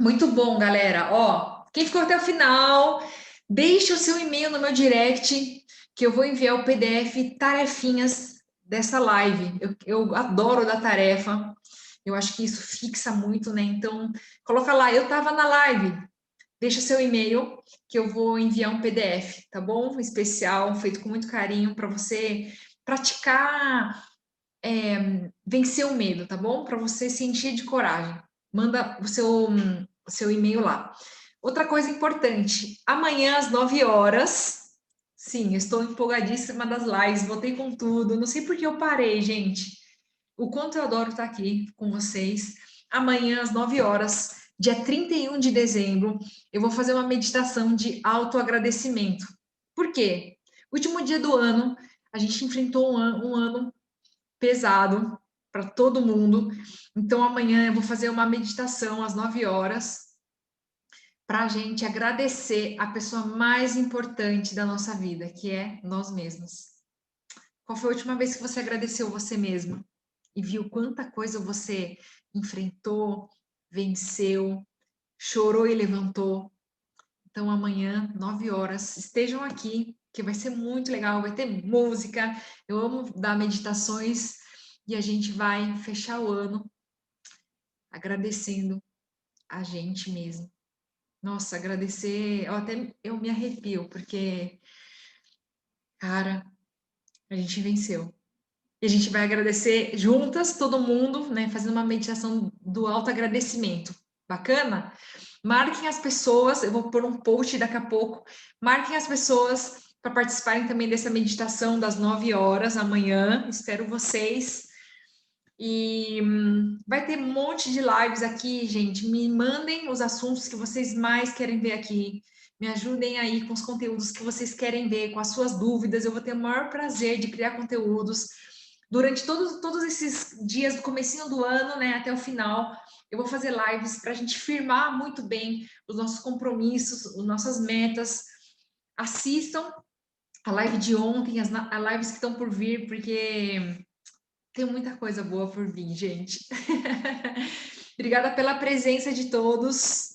Muito bom, galera. Ó, quem ficou até o final, deixe o seu e-mail no meu direct, que eu vou enviar o PDF tarefinhas dessa live. Eu adoro dar tarefa. Eu acho que isso fixa muito, né? Então, coloca lá, eu estava na live. Deixa seu e-mail que eu vou enviar um PDF, tá bom? Especial, feito com muito carinho para você praticar, vencer o medo, tá bom? Para você se encher de coragem. Manda o seu e-mail lá. Outra coisa importante, amanhã às 9 horas, sim, estou empolgadíssima das lives, voltei com tudo, não sei por que eu parei, gente. O quanto eu adoro estar aqui com vocês. Amanhã às 9 horas, dia 31 de dezembro, eu vou fazer uma meditação de autoagradecimento. Por quê? Último dia do ano, a gente enfrentou um ano pesado para todo mundo. Então, amanhã eu vou fazer uma meditação às 9 horas para a gente agradecer a pessoa mais importante da nossa vida, que é nós mesmos. Qual foi a última vez que você agradeceu você mesma e viu quanta coisa você enfrentou, venceu, chorou e levantou? Então, amanhã, 9 horas, estejam aqui, que vai ser muito legal, vai ter música. Eu amo dar meditações e a gente vai fechar o ano agradecendo a gente mesmo. Nossa, agradecer, eu me arrepio, porque, cara, a gente venceu. E a gente vai agradecer juntas, todo mundo, né, fazendo uma meditação do autoagradecimento. Bacana? Marquem as pessoas, eu vou pôr um post daqui a pouco. Marquem as pessoas para participarem também dessa meditação das 9 horas amanhã. Espero vocês. E vai ter um monte de lives aqui, gente. Me mandem os assuntos que vocês mais querem ver aqui. Me ajudem aí com os conteúdos que vocês querem ver, com as suas dúvidas. Eu vou ter o maior prazer de criar conteúdos durante todos esses dias do comecinho do ano, né, até o final. Eu vou fazer lives para a gente firmar muito bem os nossos compromissos, as nossas metas. Assistam a live de ontem, as lives que estão por vir, porque tem muita coisa boa por vir, gente. Obrigada pela presença de todos.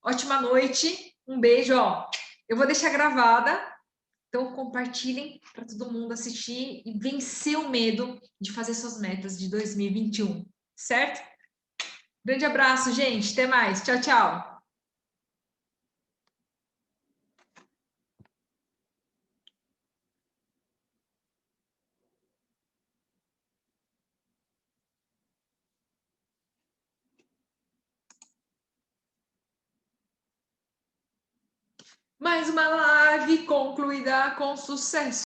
Ótima noite. Um beijo, ó. Eu vou deixar gravada, então compartilhem para todo mundo assistir e vencer o medo de fazer suas metas de 2021, certo? Grande abraço, gente. Até mais. Tchau, tchau. Mais uma live concluída com sucesso.